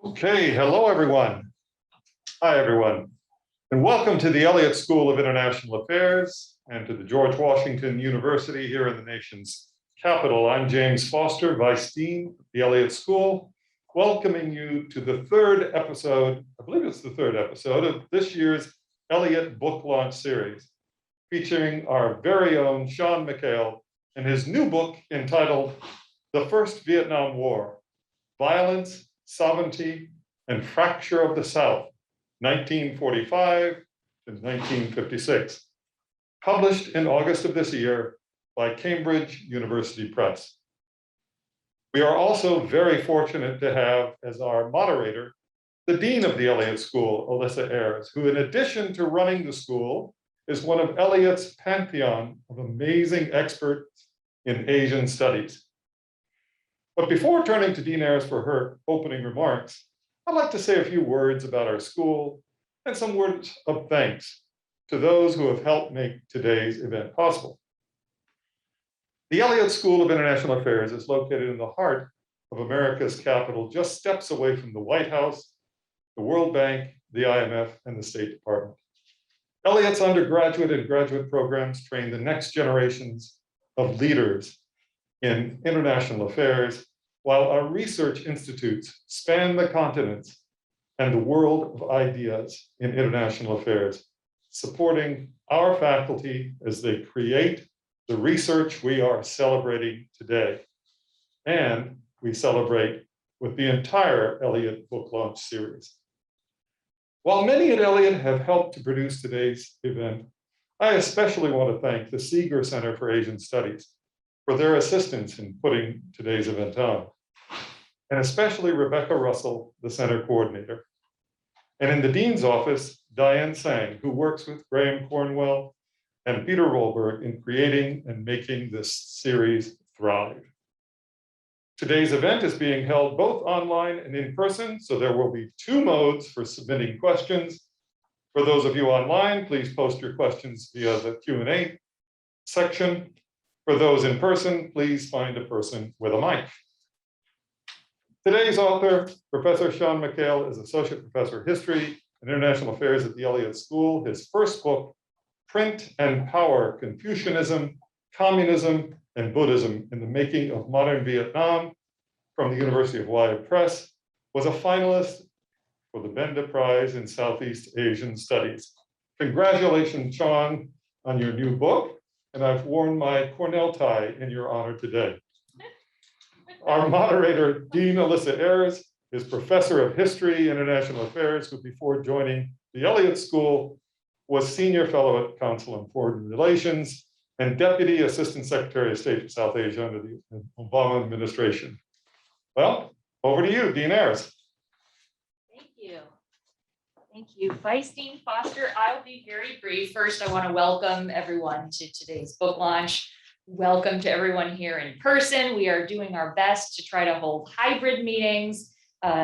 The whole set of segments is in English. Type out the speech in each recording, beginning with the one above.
Okay, hello everyone. Hi everyone, and welcome to the Elliott School of International Affairs and to the George Washington University here in the nation's capital. I'm James Foster, Vice Dean of the Elliott School, welcoming you to the third episode, I believe it's the third episode of this year's Elliott Book Launch Series, featuring our very own Shawn McHale and his new book entitled The First Vietnam War, Violence, Sovereignty, and Fracture of the South, 1945 to 1956, published in August of this year by Cambridge University Press. We are also very fortunate to have as our moderator, the Dean of the Elliott School, Alyssa Ayres, who in addition to running the school, is one of Elliott's pantheon of amazing experts in Asian studies. But before turning to Dean Ayres for her opening remarks, I'd like to say a few words about our school and some words of thanks to those who have helped make today's event possible. The Elliott School of International Affairs is located in the heart of America's capital, just steps away from the White House, the World Bank, the IMF, and the State Department. Elliott's undergraduate and graduate programs train the next generations of leaders in international affairs, while our research institutes span the continents and the world of ideas in international affairs, supporting our faculty as they create the research we are celebrating today. And we celebrate with the entire Elliott Book Launch Series. While many at Elliott have helped to produce today's event, I especially want to thank the Sigur Center for Asian Studies for their assistance in putting today's event on, and especially Rebecca Russell, the center coordinator. And in the Dean's office, Diane Sang, who works with Graham Cornwell and Peter Rolberg in creating and making this series thrive. Today's event is being held both online and in person, so there will be two modes for submitting questions. For those of you online, please post your questions via the Q&A section. For those in person, please find a person with a mic. Today's author, Professor Shawn McHale, is Associate Professor of History and International Affairs at the Elliott School. His first book, Print and Power, Confucianism, Communism, and Buddhism in the Making of Modern Vietnam, from the University of Hawaii Press, was a finalist for the Benda Prize in Southeast Asian Studies. Congratulations, Shawn, on your new book. And I've worn my Cornell tie in your honor today. Our moderator, Dean Alyssa Ayres, is Professor of History, International Affairs, who before joining the Elliott School was Senior Fellow at Council on Foreign Relations and Deputy Assistant Secretary of State for South Asia under the Obama administration. Well, over to you, Dean Ayres. Thank you. Thank you, Vice Dean Foster. I'll be very brief. First, I want to welcome everyone to today's book launch. Welcome to everyone here in person. We are doing our best to try to hold hybrid meetings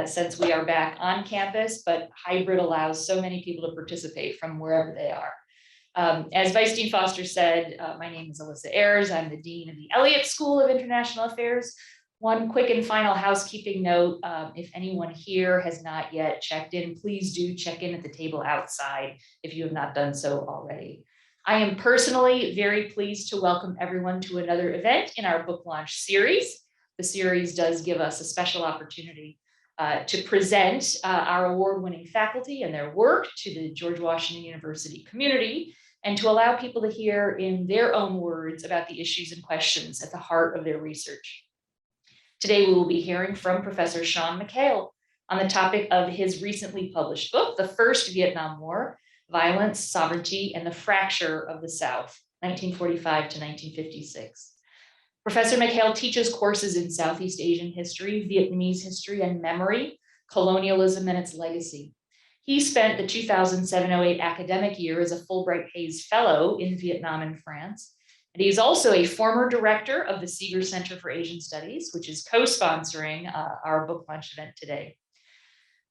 since we are back on campus, but hybrid allows so many people to participate from wherever they are. As Vice Dean Foster said, my name is Alyssa Ayres. I'm the Dean of the Elliott School of International Affairs. One quick and final housekeeping note, if anyone here has not yet checked in, please do check in at the table outside if you have not done so already. I am personally very pleased to welcome everyone to another event in our book launch series. The series does give us a special opportunity to present our award-winning faculty and their work to the George Washington University community, and to allow people to hear in their own words about the issues and questions at the heart of their research. Today, we will be hearing from Professor Shawn McHale on the topic of his recently published book, The First Vietnam War, Violence, Sovereignty, and the Fracture of the South, 1945 to 1956. Professor McHale teaches courses in Southeast Asian history, Vietnamese history and memory, colonialism and its legacy. He spent the 2007-08 academic year as a Fulbright-Hays Fellow in Vietnam and France. And he's also a former director of the Sigur Center for Asian Studies, which is co-sponsoring our book launch event today.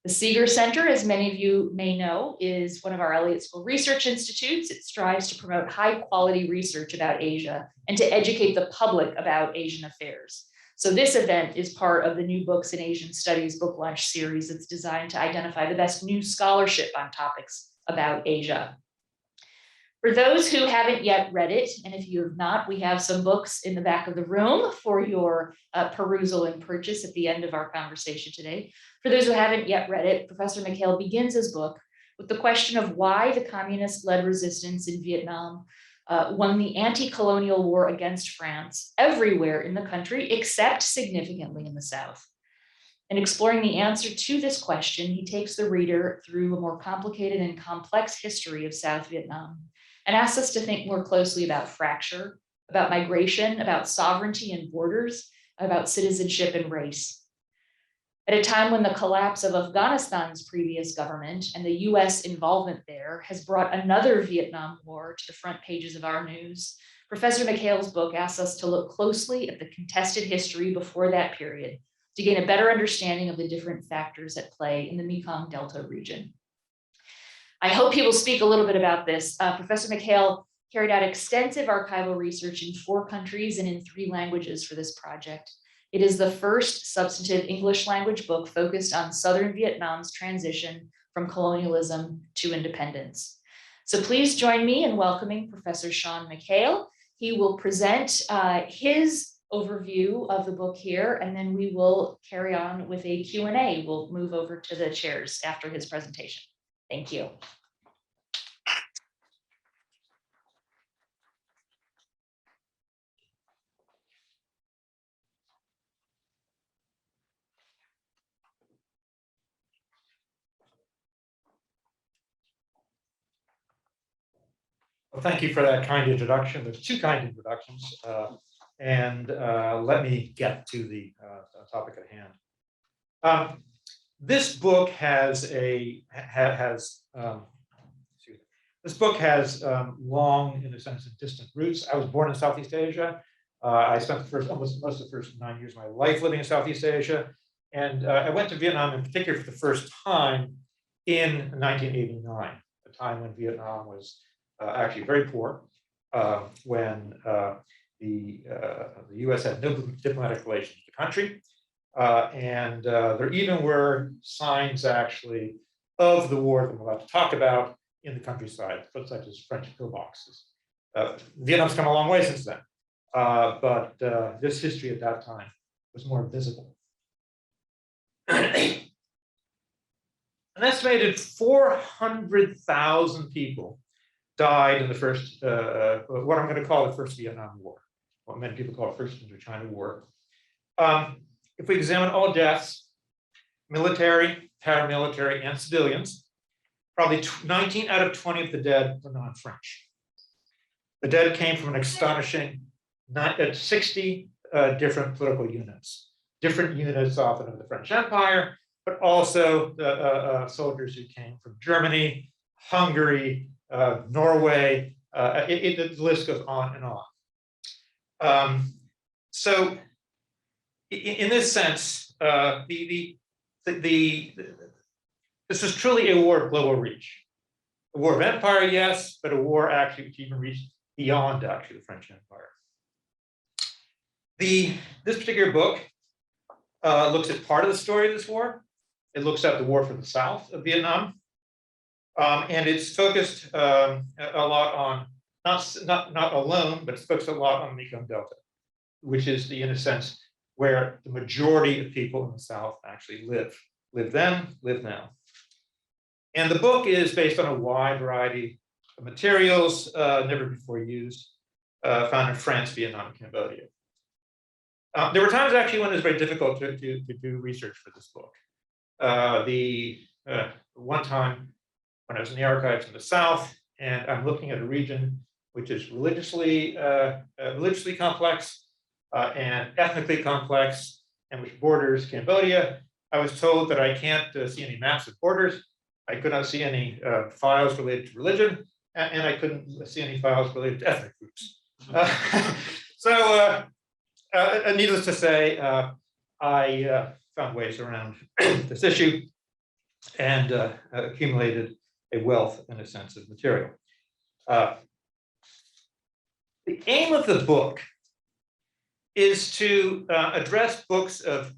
The Sigur Center, as many of you may know, is one of our Elliott School research institutes. It strives to promote high quality research about Asia and to educate the public about Asian affairs. So this event is part of the New Books in Asian Studies book launch series that's designed to identify the best new scholarship on topics about Asia. For those who haven't yet read it, and if you have not, we have some books in the back of the room for your perusal and purchase at the end of our conversation today. For those who haven't yet read it, Professor McHale begins his book with the question of why the communist-led resistance in Vietnam won the anti-colonial war against France everywhere in the country, except significantly in the South. In exploring the answer to this question, he takes the reader through a more complicated and complex history of South Vietnam and asks us to think more closely about fracture, about migration, about sovereignty and borders, about citizenship and race. At a time when the collapse of Afghanistan's previous government and the US involvement there has brought another Vietnam War to the front pages of our news, Professor McHale's book asks us to look closely at the contested history before that period to gain a better understanding of the different factors at play in the Mekong Delta region. I hope he will speak a little bit about this. Professor McHale carried out extensive archival research in 4 countries and in 3 languages for this project. It is the first substantive English language book focused on Southern Vietnam's transition from colonialism to independence. So please join me in welcoming Professor Shawn McHale. He will present his overview of the book here, and then we will carry on with a Q&A. We'll move over to the chairs after his presentation. Thank you. Well, thank you for that kind introduction. There's 2 kind introductions, and let me get to the topic at hand. This book has long, in a sense, distant roots. I was born in Southeast Asia. I spent most of the first 9 years of my life living in Southeast Asia, and I went to Vietnam in particular for the first time in 1989, a time when Vietnam was actually very poor, when the US had no diplomatic relations with the country. And there even were signs, actually, of the war that I'm about to talk about in the countryside, such as French pillboxes. Vietnam's come a long way since then, but this history at that time was more visible. An estimated 400,000 people died in the first, what I'm going to call the first Vietnam War, what many people call the first Indochina War. If we examine all deaths, military, paramilitary, and civilians, probably 19 out of 20 of the dead were non-French. The dead came from an astonishing 60 different political units, different units often of the French Empire, but also the soldiers who came from Germany, Hungary, Norway, the list goes on and on. So in this sense, this was truly a war of global reach. A war of empire, yes, but a war actually which even reached beyond actually the French Empire. This particular book looks at part of the story of this war. It looks at the war for the South of Vietnam. And it's focused a lot on, not alone, but it's focused a lot on the Mekong Delta, which is in a sense, where the majority of people in the South actually live then, live now. And the book is based on a wide variety of materials never before used, found in France, Vietnam, and Cambodia. There were times actually when it was very difficult to do research for this book. One time when I was in the archives in the South, and I'm looking at a region which is religiously complex and ethnically complex, and which borders Cambodia, I was told that I can't see any maps of borders. I could not see any files related to religion, and I couldn't see any files related to ethnic groups. Needless to say, I found ways around this issue and accumulated a wealth, in a sense, of material. The aim of the book is to address books of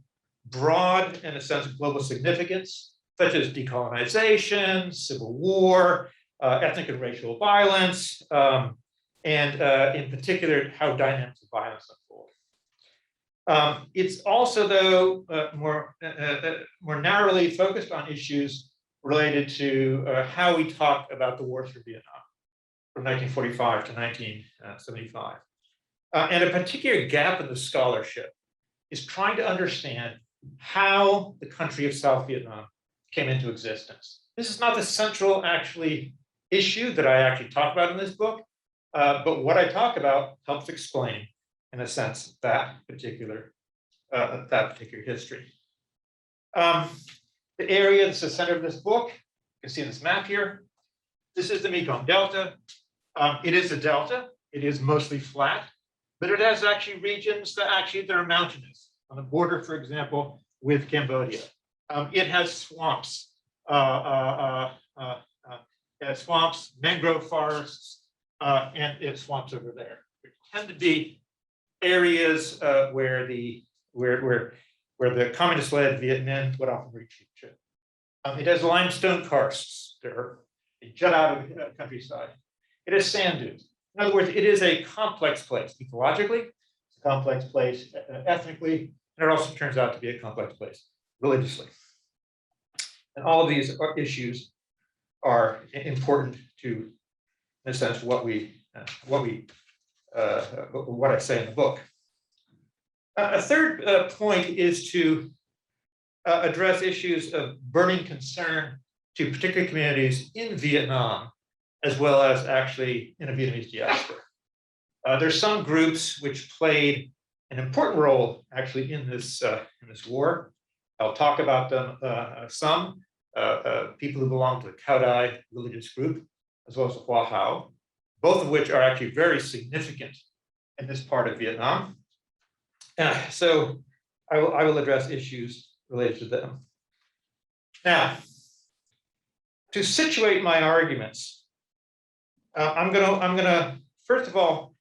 broad, in a sense, global significance, such as decolonization, civil war, ethnic and racial violence, and in particular, how dynamics of violence unfold. It's also, though, more narrowly focused on issues related to how we talk about the wars for Vietnam from 1945 to 1975. And a particular gap in the scholarship is trying to understand how the country of South Vietnam came into existence. This is not the central, actually, issue that I actually talk about in this book, but what I talk about helps explain, in a sense, that particular history. The area that's the center of this book, you can see this map here. This is the Mekong Delta. It is a delta. It is mostly flat, but it has actually regions that are mountainous. On the border, for example, with Cambodia. It has swamps, mangrove forests, and it swamps over there. There tend to be areas where the communist-led Viet Minh would often retreat to. It has limestone karsts. They jut out of the countryside. It has sand dunes. In other words, it is a complex place ecologically. It's a complex place ethnically, and it also turns out to be a complex place religiously. And all of these issues are important to, in a sense, what I say in the book. A third point is to address issues of burning concern to particular communities in Vietnam, as well as actually in a Vietnamese diaspora. There's some groups which played an important role actually in this war. I'll talk about them some. People who belong to the Cao Dai religious group, as well as the Hoa Hao, both of which are actually very significant in this part of Vietnam. So I will address issues related to them. Now, to situate my arguments, I'm gonna first of all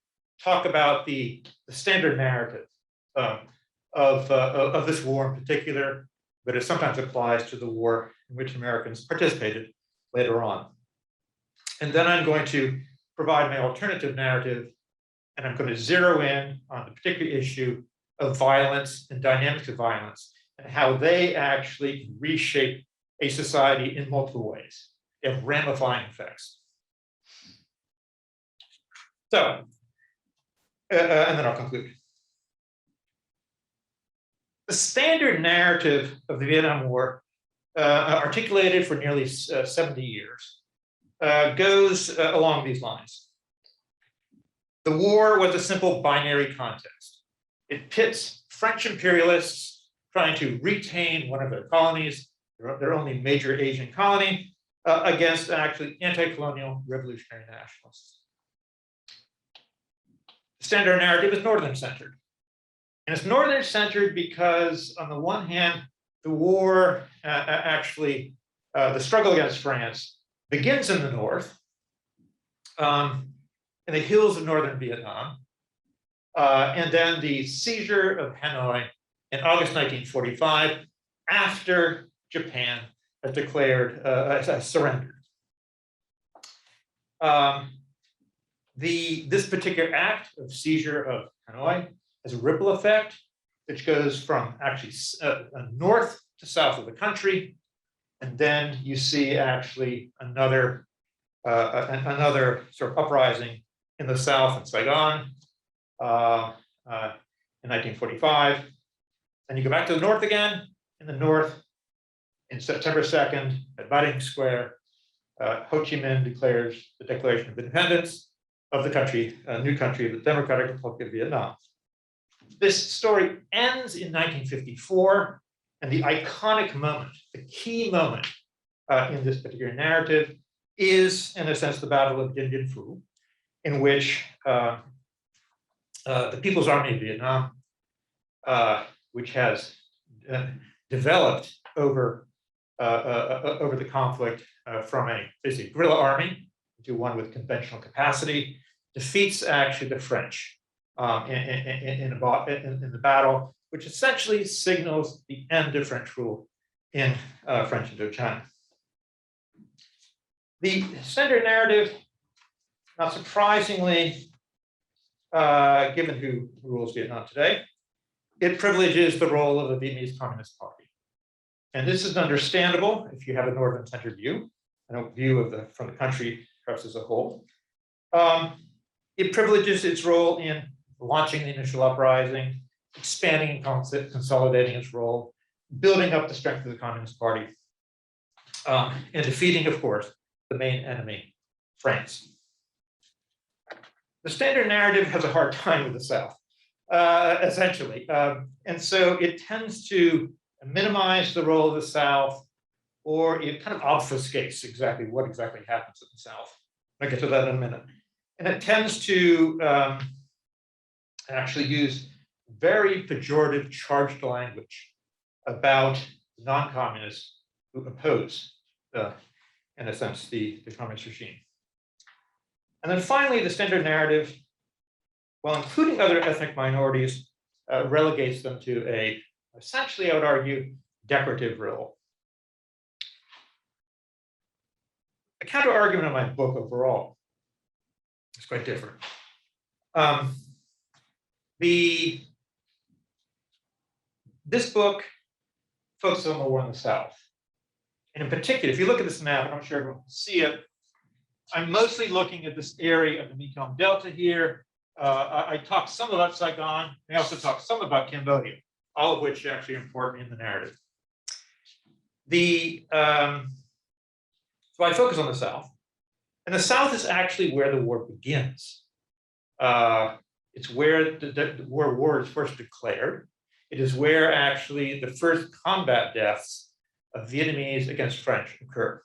talk about the standard narrative of this war in particular, but it sometimes applies to the war in which Americans participated later on. And then I'm going to provide my alternative narrative, and I'm going to zero in on the particular issue of violence and dynamics of violence and how they actually reshape a society in multiple ways. They have ramifying effects. So, and then I'll conclude. The standard narrative of the Vietnam War, articulated for nearly 70 years, goes along these lines. The war was a simple binary contest. It pits French imperialists trying to retain one of their colonies, their only major Asian colony, against actually anti-colonial revolutionary nationalists. The standard narrative is northern-centered. And it's northern-centered because, on the one hand, the war the struggle against France begins in the north, in the hills of northern Vietnam, and then the seizure of Hanoi in August 1945, after Japan had declared surrender. This particular act of seizure of Hanoi has a ripple effect, which goes from actually north to south of the country, and then you see actually another sort of uprising in the south in Saigon in 1945. Then you go back to the north again. In the north, in September 2nd, at Ba Dinh Square, Ho Chi Minh declares the Declaration of Independence of the country, new country, the Democratic Republic of Vietnam. This story ends in 1954, and the iconic moment, the key moment in this particular narrative is, in a sense, the Battle of Dien Bien Phu, in which the People's Army of Vietnam, which has developed over the conflict from a basically guerrilla army to one with conventional capacity, defeats actually the French in the battle, which essentially signals the end of French rule in French Indochina. The standard narrative, not surprisingly, given who rules Vietnam today, it privileges the role of the Vietnamese Communist Party. And this is understandable if you have a northern-centered view, and a view from the country perhaps as a whole. It privileges its role in launching the initial uprising, expanding and consolidating its role, building up the strength of the Communist Party, and defeating, of course, the main enemy, France. The standard narrative has a hard time with the South, essentially. And so it tends to minimize the role of the South, or it kind of obfuscates what exactly happens in the South. I'll get to that in a minute. And it tends to actually use very pejorative, charged language about non-communists who oppose, in a sense, the communist regime. And then finally, the standard narrative, while including other ethnic minorities, relegates them to essentially, I would argue, decorative role. The counter argument of my book overall is quite different. This book focuses on the war in the South. And in particular, if you look at this map, and I'm sure everyone can see it, I'm mostly looking at this area of the Mekong Delta here. I talk some about Saigon. I also talk some about Cambodia, all of which actually are important in the narrative. So I focus on the South. And the South is actually where the war begins. It's where the war is first declared. It is where actually the first combat deaths of Vietnamese against French occur.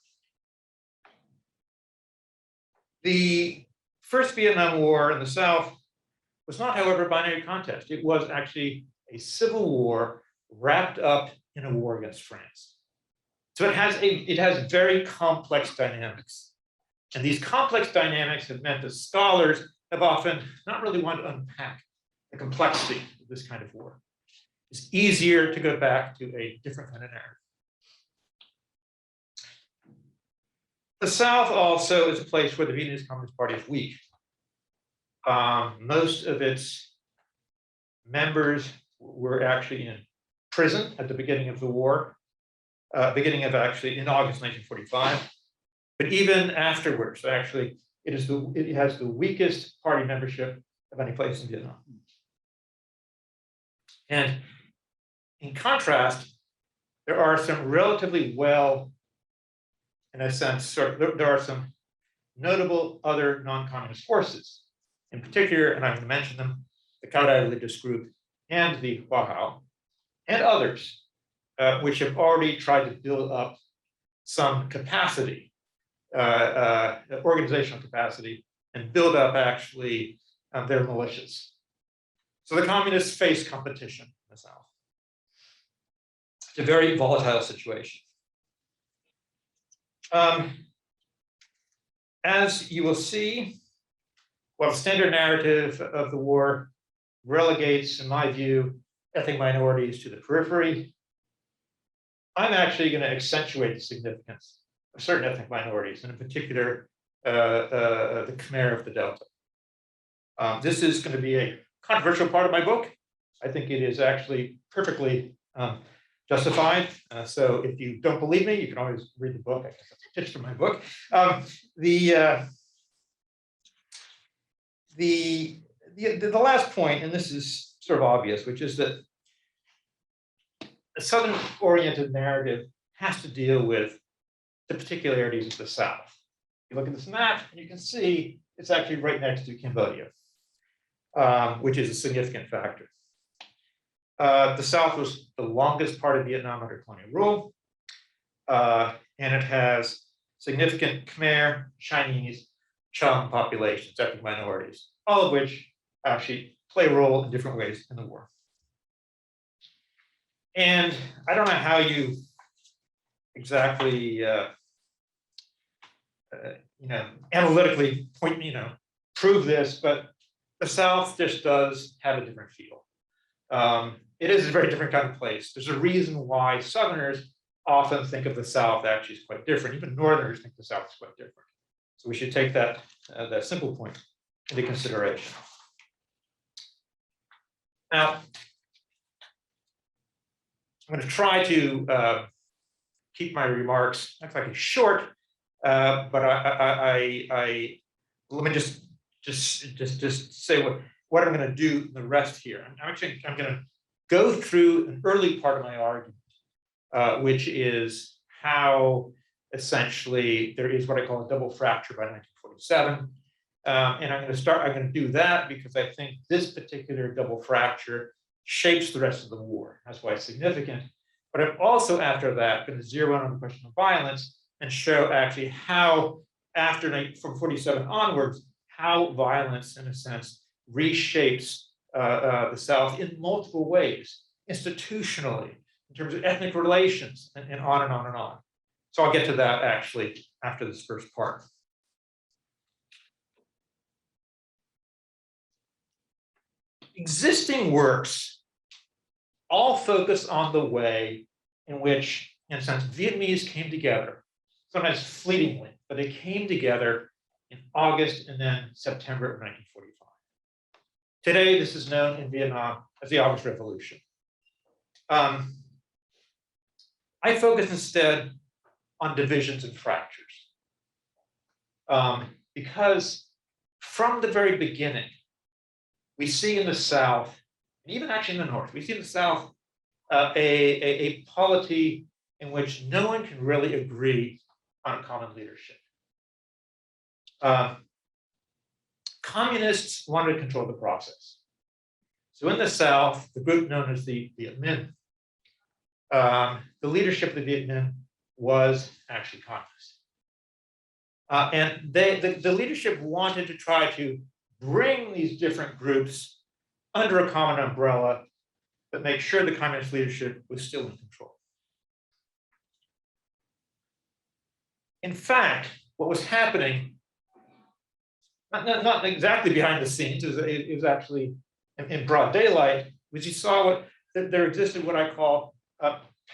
The first Vietnam War in the South was not, however, a binary contest. It was actually a civil war wrapped up in a war against France. So it has very complex dynamics. And these complex dynamics have meant that scholars have often not really wanted to unpack the complexity of this kind of war. It's easier to go back to a different kind of narrative. The South also is a place where the Vietnamese Communist Party is weak. Most of its members were actually in prison at the beginning of the war, in August 1945. But even afterwards, actually, it has the weakest party membership of any place in Vietnam. And in contrast, there are some relatively in a sense, there are some notable other non-communist forces. In particular, and I'm going to mention them, the Cao Dai religious group and the Hoa Hao, and others, which have already tried to build up some capacity, organizational capacity, and build up actually their militias. So the communists face competition in the South. It's a very volatile situation. As you will see, while the standard narrative of the war relegates, in my view, ethnic minorities to the periphery, I'm actually going to accentuate the significance of certain ethnic minorities, and in particular, the Khmer of the Delta. This is going to be a controversial part of my book. I think it is actually perfectly justified. So if you don't believe me, you can always read the book. I guess that's a pitch for my book. The last point, and this is sort of obvious, which is that a Southern-oriented narrative has to deal with the particularities of the South. You look at this map, and you can see it's actually right next to Cambodia, which is a significant factor. The South was the longest part of Vietnam under colonial rule, and it has significant Khmer, Chinese, Cham populations, ethnic minorities, all of which actually play a role in different ways in the war. And I don't know how you exactly, analytically prove this, but the South just does have a different feel. It is a very different kind of place. There's a reason why Southerners often think of the South actually as quite different. Even Northerners think the South is quite different. So we should take that simple point into consideration. Now, I'm going to try to keep my remarks actually short, but let me just say what I'm going to do the rest here. I'm going to go through an early part of my argument, which is how essentially there is what I call a double fracture by 1947. And I'm going to do that because I think this particular double fracture shapes the rest of the war. That's why it's significant. But I'm also, after that, going to zero in on the question of violence and show actually how, from 47 onwards, how violence, in a sense, reshapes the South in multiple ways, institutionally, in terms of ethnic relations, and on and on and on. So I'll get to that actually after this first part. Existing works all focus on the way in which, in a sense, Vietnamese came together, sometimes fleetingly, but they came together in August and then September of 1945. Today, this is known in Vietnam as the August Revolution. I focus instead on divisions and fractures, because from the very beginning, we see in the South, and even actually in the North, we see in the South a polity in which no one can really agree on common leadership. Communists wanted to control the process. So in the South, the group known as the Viet Minh, the leadership of the Viet Minh was actually communist. And the leadership wanted to try to bring these different groups under a common umbrella, but make sure the communist leadership was still in control. In fact, what was happening, not exactly behind the scenes, it was actually in broad daylight, was you saw that there existed what I call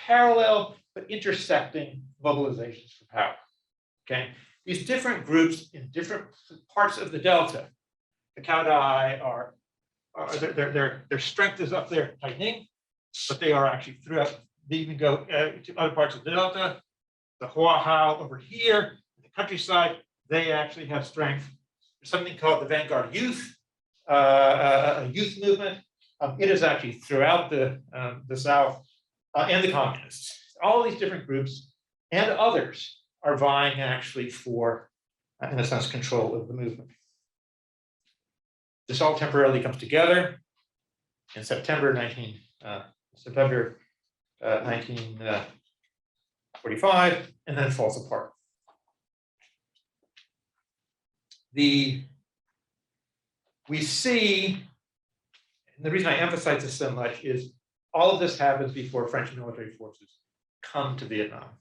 parallel but intersecting mobilizations for power. Okay, these different groups in different parts of the Delta, the Cao Dai are their strength is up there tightening, but they are actually throughout. They even go to other parts of the Delta. The Hoa Hao over here, the countryside, they actually have strength. There's something called the Vanguard Youth, a youth movement. It is actually throughout the South and the communists. All these different groups and others are vying actually for, in a sense, control of the movement. This all temporarily comes together in September 1945, and then falls apart. We see, and the reason I emphasize this so much is all of this happens before French military forces come to Vietnam.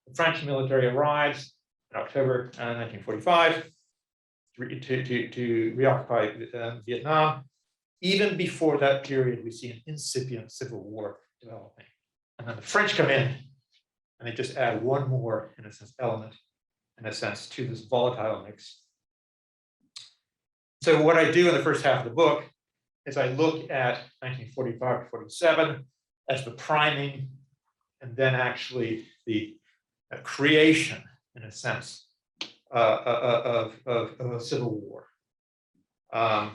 The French military arrives in October 1945 to reoccupy Vietnam. Even before that period, we see an incipient civil war developing. And then the French come in and they just add one more, in a sense, element, in a sense, to this volatile mix. So what I do in the first half of the book is I look at 1945 to 47 as the priming, and then actually the creation, in a sense, of a civil war. The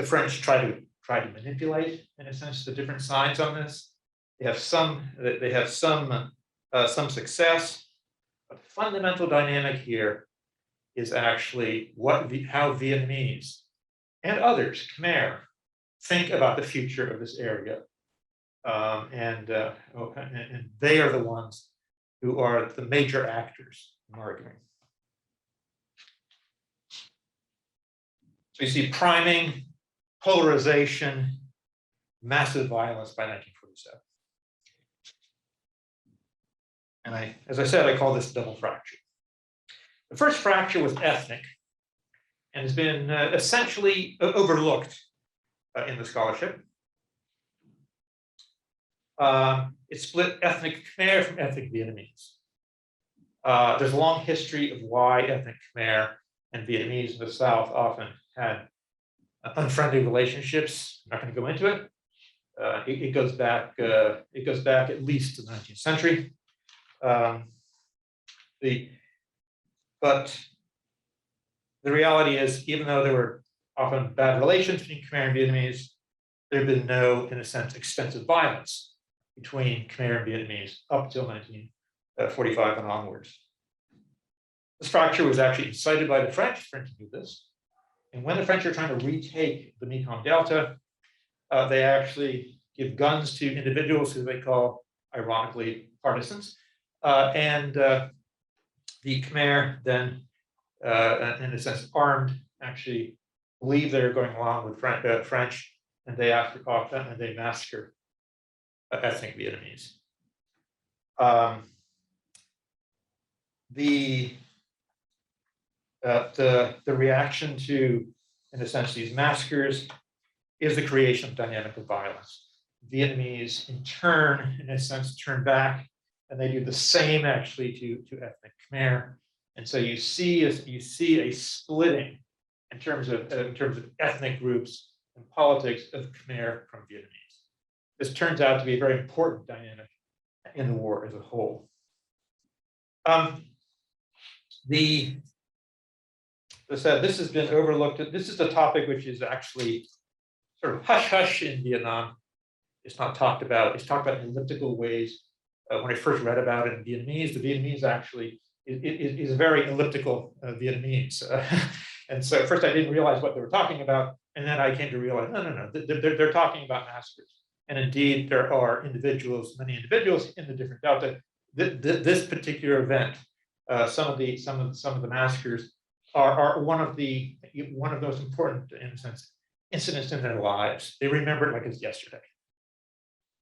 French try to manipulate, in a sense, the different sides on this. They have some success, but the fundamental dynamic here is actually how Vietnamese and others, Khmer, think about the future of this area, and they are the ones who are the major actors in arguing. So you see priming, polarization, massive violence by 1947. And as I said, I call this double fracture. The first fracture was ethnic, and has been essentially overlooked in the scholarship. It split ethnic Khmer from ethnic Vietnamese. There's a long history of why ethnic Khmer and Vietnamese in the South often had unfriendly relationships. I'm not going to go into it. It goes back at least to the 19th century. But the reality is, even though there were often bad relations between Khmer and Vietnamese, there had been no, in a sense, extensive violence between Khmer and Vietnamese up till 1945 and onwards. This fracture was actually incited by the French. The French knew this. And when the French are trying to retake the Mekong Delta, they actually give guns to individuals who they call, ironically, partisans. The Khmer then, in a sense, armed, actually believe they're going along with French, and they massacre ethnic Vietnamese. The reaction to, in a sense, these massacres is the creation of dynamic of violence. Vietnamese, in turn, in a sense, turn back, and they do the same actually to ethnic Khmer. And so you see a splitting in terms of ethnic groups and politics of Khmer from Vietnamese. This turns out to be a very important dynamic in the war as a whole. As I said, this has been overlooked. This is a topic which is actually sort of hush-hush in Vietnam. It's not talked about. It's talked about in elliptical ways. When I first read about it in Vietnamese, the Vietnamese actually is a very elliptical Vietnamese. And so at first I didn't realize what they were talking about. And then I came to realize, no, they're talking about massacres. And indeed, there are many individuals in the different Delta. This particular event, some of the massacres are one of those important, in a sense, incidents in their lives. They remember it like it's yesterday.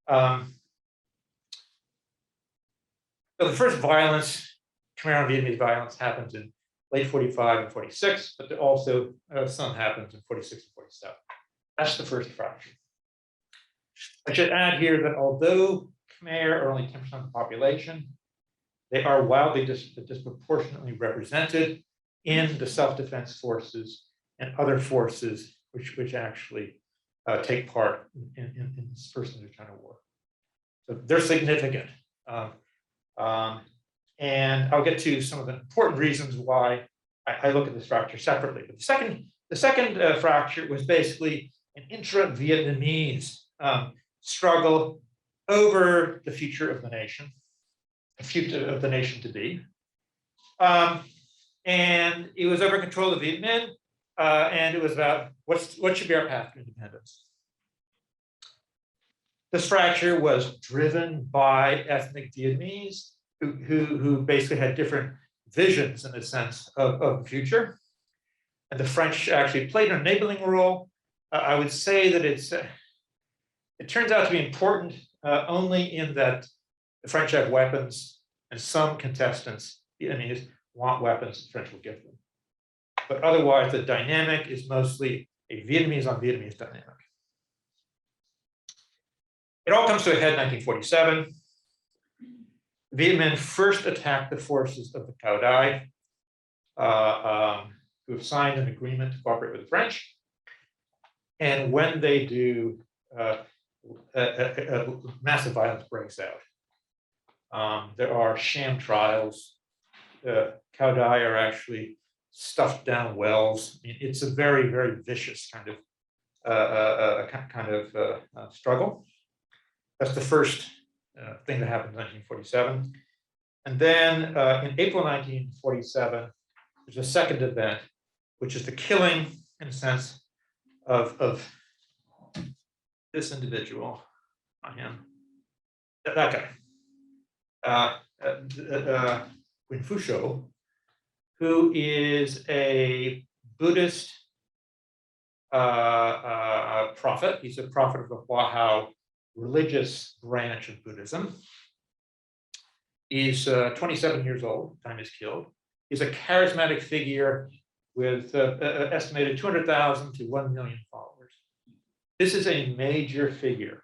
So the first violence, Khmer and Vietnamese violence, happens in late 45 and 46, but also some happens in 46 and 47. That's the first fracture. I should add here that although Khmer are only 10% of the population, they are wildly disproportionately represented in the self-defense forces and other forces which actually take part in this First Indochina War. So they're significant. And I'll get to some of the important reasons why I look at this fracture separately. But the second fracture was basically an intra-Vietnamese struggle over the future of the nation, the future of the nation to be. And it was over control of Viet Minh, and it was about what should be our path to independence. This fracture was driven by ethnic Vietnamese who basically had different visions, in a sense, of the future. And the French actually played an enabling role. I would say that it turns out to be important only in that the French have weapons and some contestants, Vietnamese, want weapons, the French will give them. But otherwise, the dynamic is mostly a Vietnamese on Vietnamese dynamic. It all comes to a head in 1947. Viet Minh first attacked the forces of the Cao Dai, who have signed an agreement to cooperate with the French. And when they do, massive violence breaks out. There are sham trials. Cao Dai are actually stuffed down wells. I mean, it's a very, very vicious kind of struggle. That's the first thing that happened in 1947. And then in April 1947, there's a second event, which is the killing, in a sense, of this individual, not him, that guy, Confucianism, who is a Buddhist prophet. He's a prophet of the Hua religious branch of Buddhism. He's 27 years old, time he's killed. He's a charismatic figure with estimated 200,000 to 1 million followers. This is a major figure.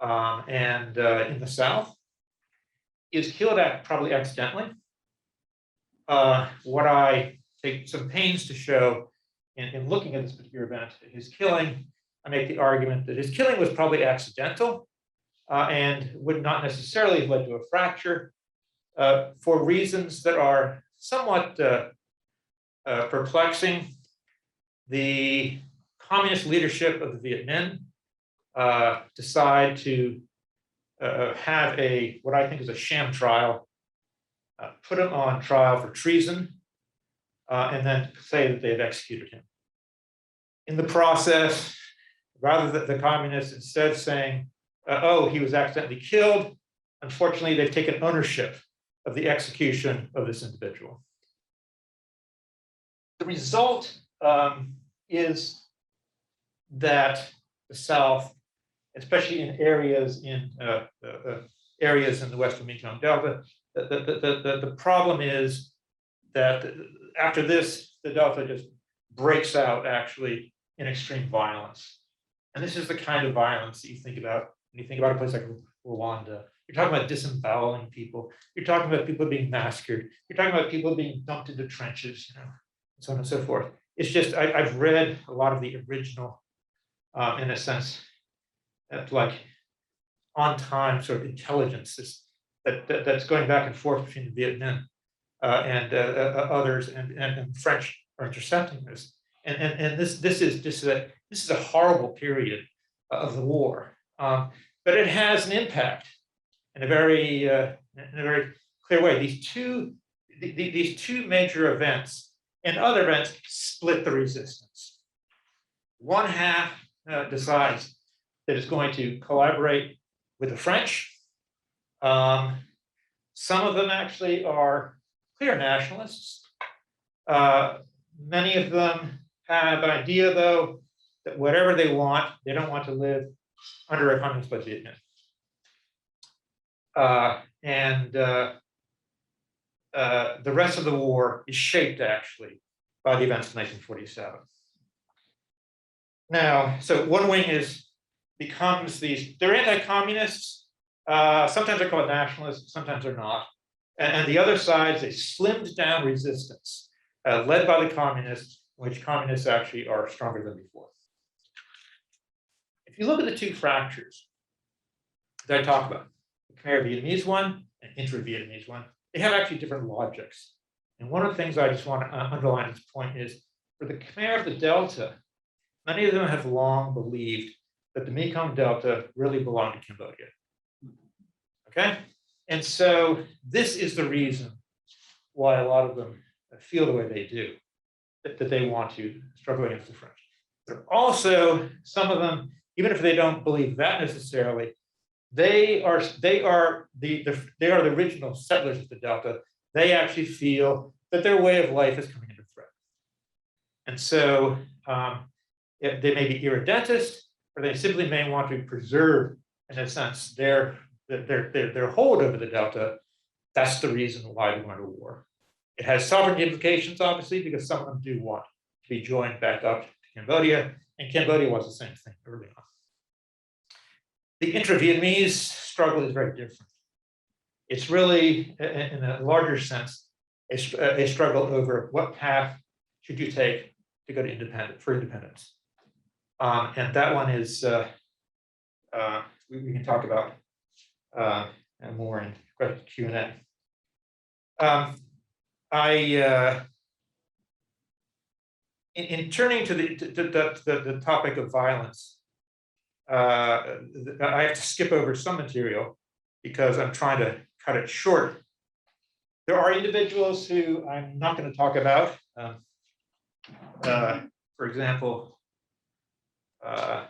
And in the South, is killed probably accidentally. What I take some pains to show in looking at this particular event, his killing, I make the argument that his killing was probably accidental and would not necessarily have led to a fracture for reasons that are somewhat perplexing. The communist leadership of the Viet Minh decide to have what I think is a sham trial, put him on trial for treason, and then say that they've executed him. In the process, rather than the communists instead saying, oh, he was accidentally killed, unfortunately, they've taken ownership of the execution of this individual. The result is that the South, especially in areas in the Western Mekong Delta, the problem is that after this, the Delta just breaks out actually in extreme violence. And this is the kind of violence that you think about when you think about a place like Rwanda. You're talking about disemboweling people. You're talking about people being massacred. You're talking about people being dumped into trenches, and so on and so forth. It's just, I've read a lot of the original, in a sense, like on time sort of intelligence that's going back and forth between the Viet Minh and others, and French are intercepting this. And this is a horrible period of the war, but it has an impact in a very clear way. These two major events and other events split the resistance. One half decides that it's going to collaborate with the French. Some of them actually are clear nationalists. Many of them have an idea, though, that whatever they want, they don't want to live under a communist Vietnam. The rest of the war is shaped actually by the events of 1947. Now, so one wing becomes they're anti-communists. Sometimes they're called nationalists, sometimes they're not. And the other side is a slimmed down resistance led by the communists, which communists actually are stronger than before. If you look at the two fractures that I talk about, the Khmer Vietnamese one and intra-Vietnamese one, they have actually different logics. And one of the things I just want to underline at this point is, for the Khmer of the Delta, many of them have long believed that the Mekong Delta really belonged to Cambodia. Okay? And so this is the reason why a lot of them feel the way they do, that they want to struggle against the French. But also, some of them, even if they don't believe that necessarily, they are the original settlers of the Delta. They actually feel that their way of life is coming into threat. And so they may be irredentist, or they simply may want to preserve, in a sense, their hold over the Delta. That's the reason why they're going to war. It has sovereignty implications, obviously, because some of them do want to be joined back up to Cambodia, and Cambodia was the same thing early on. The intra-Vietnamese struggle is very different. It's really, in a larger sense, a struggle over what path should you take to go to independence. And that one is, we can talk about and more in Q&A. In turning to the topic of violence, I have to skip over some material because I'm trying to cut it short. There are individuals who I'm not going to talk about. For example, let's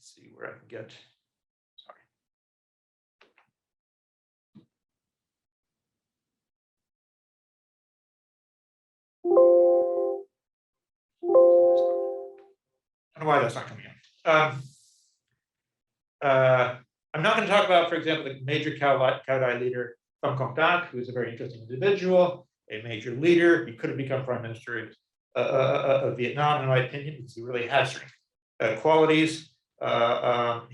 see where I can get. Sorry. I don't know why that's not coming in. I'm not going to talk about, for example, the major Cao Dai leader, Pham Quang Dac, who is a very interesting individual. a major leader. He could have become prime minister of Vietnam, in my opinion, because he really had certain qualities. I'll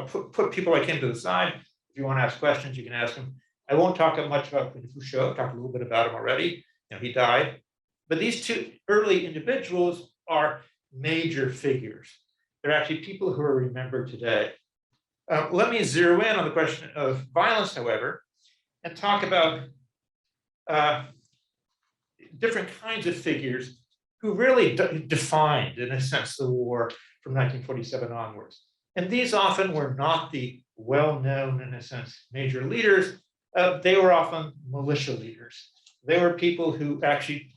put people like him to the side. If you want to ask questions, you can ask him. I won't talk much about Confucius. I talked a little bit about him already. He died. But these two early individuals are major figures. They're actually people who are remembered today. Let me zero in on the question of violence, however, and talk about different kinds of figures who really defined, in a sense, the war from 1947 onwards. And these often were not the well-known, in a sense, major leaders. They were often militia leaders. They were people who actually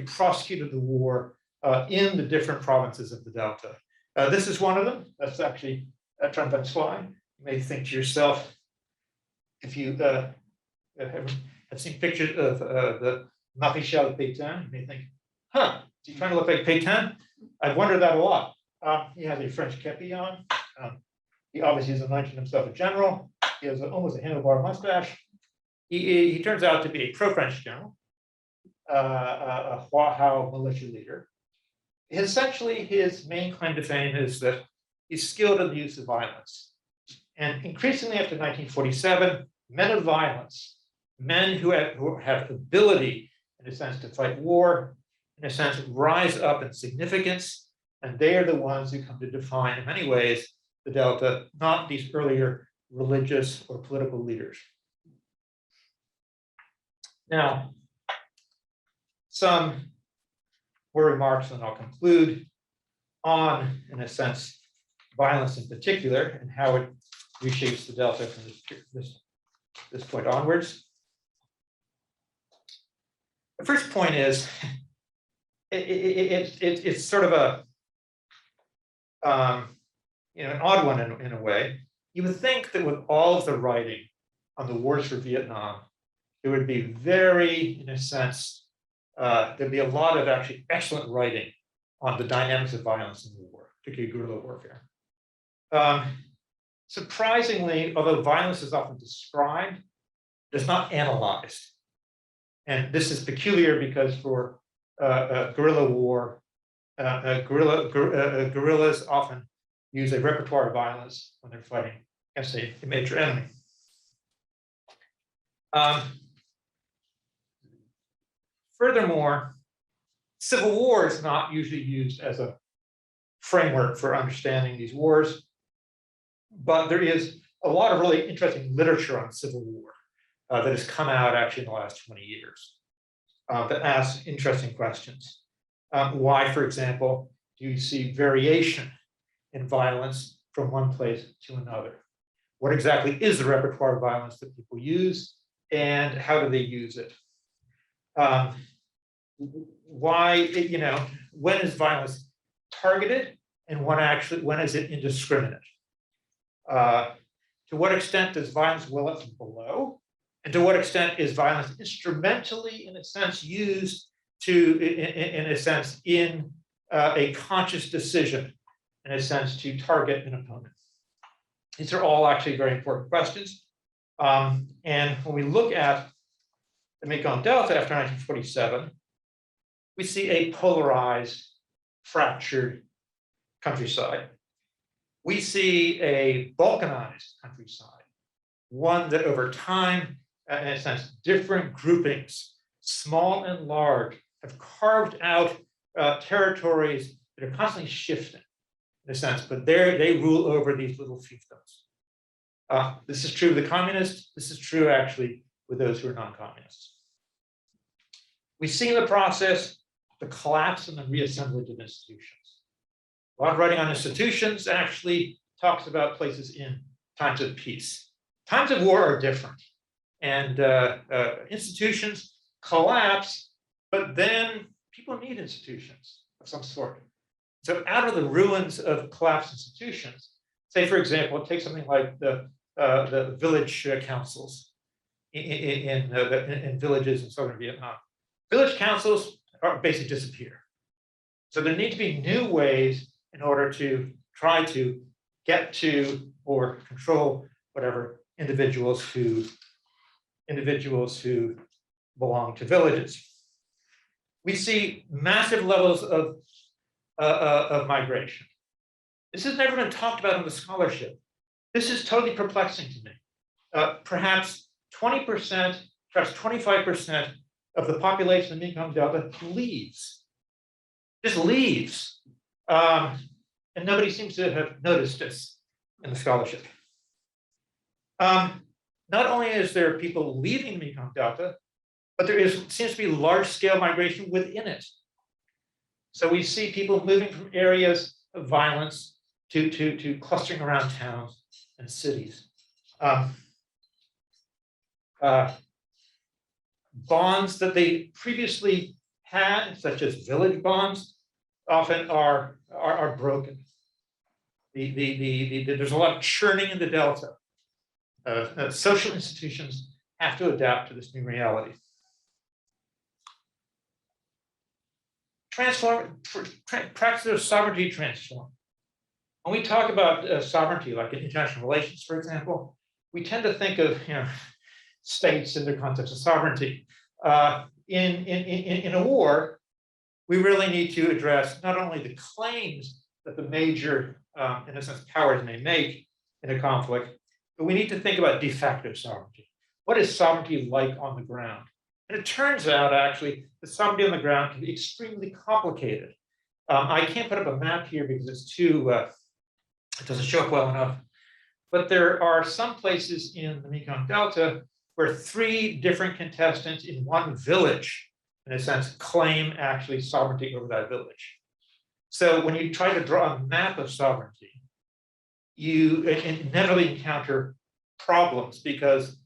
prosecuted the war in the different provinces of the Delta. This is one of them. That's actually Tran Van Swai. You may think to yourself, if you have seen pictures of the Maréchal Pétain, you may think, huh, is he trying to look like Pétain? I've wondered that a lot. He has a French kepi on. He obviously has anointed himself a general. He has almost a handlebar mustache. He turns out to be a pro-French general, a Hua Hao militia leader. Essentially, his main claim to fame is that he's skilled in the use of violence. And increasingly after 1947, men of violence, men who have ability, in a sense, to fight war, in a sense, rise up in significance, and they are the ones who come to define, in many ways, the Delta, not these earlier religious or political leaders. Now, some more remarks, and I'll conclude on, in a sense, violence in particular and how it reshapes the Delta from this point onwards. The first point is it's sort of a an odd one in a way. You would think that with all of the writing on the wars for Vietnam, it would be very, in a sense, there'd be a lot of actually excellent writing on the dynamics of violence in the war, particularly guerrilla warfare. Surprisingly, although violence is often described, it's not analyzed. And this is peculiar because for guerrilla war, guerrillas often use a repertoire of violence when they're fighting against a major enemy. Furthermore, civil war is not usually used as a framework for understanding these wars, but there is a lot of really interesting literature on civil war that has come out actually in the last 20 years that asks interesting questions. Why, for example, do you see variation in violence from one place to another? What exactly is the repertoire of violence that people use, and how do they use it? Why, when is violence targeted, and when is it indiscriminate? To what extent does violence well up from below? And to what extent is violence instrumentally, in a sense, used to, in a conscious decision, in a sense, to target an opponent? These are all actually very important questions. And when we look at the Mekong Delta after 1947, we see a polarized, fractured countryside. We see a balkanized countryside, one that over time, in a sense, different groupings, small and large, have carved out territories that are constantly shifting, in a sense, but they rule over these little fiefdoms. This is true of the communists. This is true, actually, with those who are non-communists. We see in the process the collapse and the reassemblage of institutions. A lot of writing on institutions actually talks about places in times of peace. Times of war are different, and institutions collapse, but then people need institutions of some sort. So out of the ruins of collapsed institutions, say, for example, take something like the village councils in villages in southern Vietnam. Village councils basically disappear. So there need to be new ways in order to try to get to or control whatever individuals who individuals who belong to villages. We see massive levels of migration. This has never been talked about in the scholarship. This is totally perplexing to me. Perhaps 20%, perhaps 25% of the population of the Mekong Delta leaves, just leaves. And nobody seems to have noticed this in the scholarship. Not only is there people leaving the Mekong Delta, but there seems to be large-scale migration within it. So we see people moving from areas of violence to clustering around towns and cities. Bonds that they previously had, such as village bonds, often are broken. There's a lot of churning in the Delta. Social institutions have to adapt to this new reality. Practice of sovereignty transform. When we talk about sovereignty, like in international relations, for example, we tend to think of states in their context of sovereignty. In a war, we really need to address not only the claims that the major, in a sense, powers may make in a conflict, but we need to think about de facto sovereignty. What is sovereignty like on the ground? And it turns out, actually, that sovereignty on the ground can be extremely complicated. I can't put up a map here because it's too, it doesn't show up well enough. But there are some places in the Mekong Delta where 3 different contestants in one village, in a sense, claim actually sovereignty over that village. So when you try to draw a map of sovereignty, you inevitably encounter problems because,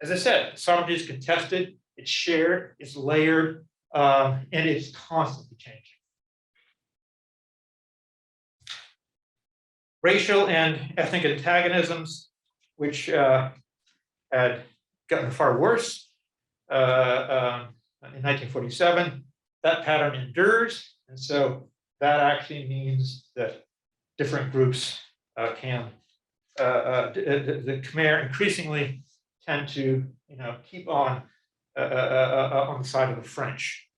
as I said, sovereignty is contested, it's shared, it's layered, and it's constantly changing. Racial and ethnic antagonisms, which had gotten far worse in 1947, that pattern endures. And so that actually means that different groups the Khmer increasingly tend to keep on the side of the French.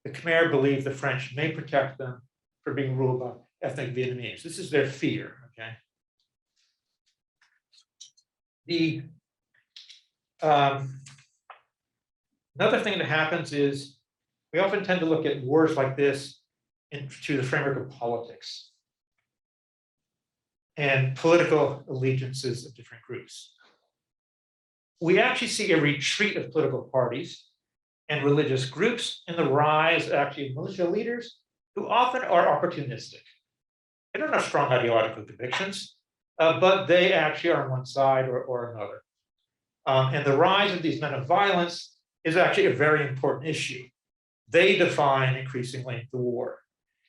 The Khmer believe the French may protect them for being ruled by ethnic Vietnamese. This is their fear, okay? Another thing that happens is we often tend to look at wars like this into the framework of politics and political allegiances of different groups. We actually see a retreat of political parties and religious groups and the rise actually of militia leaders who often are opportunistic. They don't have strong ideological convictions, but they actually are on one side or another. And the rise of these men of violence is actually a very important issue. They define increasingly the war.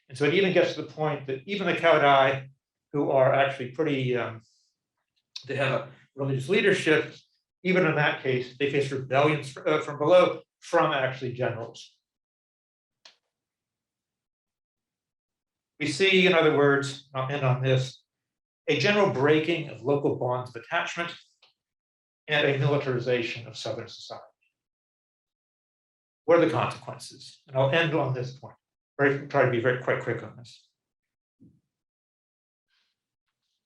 And so it even gets to the point that even the Caudai, who are actually pretty, they have a religious leadership, even in that case, they face rebellions from below from actually generals. We see, in other words, I'll end on this, a general breaking of local bonds of attachment and a militarization of Southern society. What are the consequences? And I'll end on this point. Try to be quite quick on this.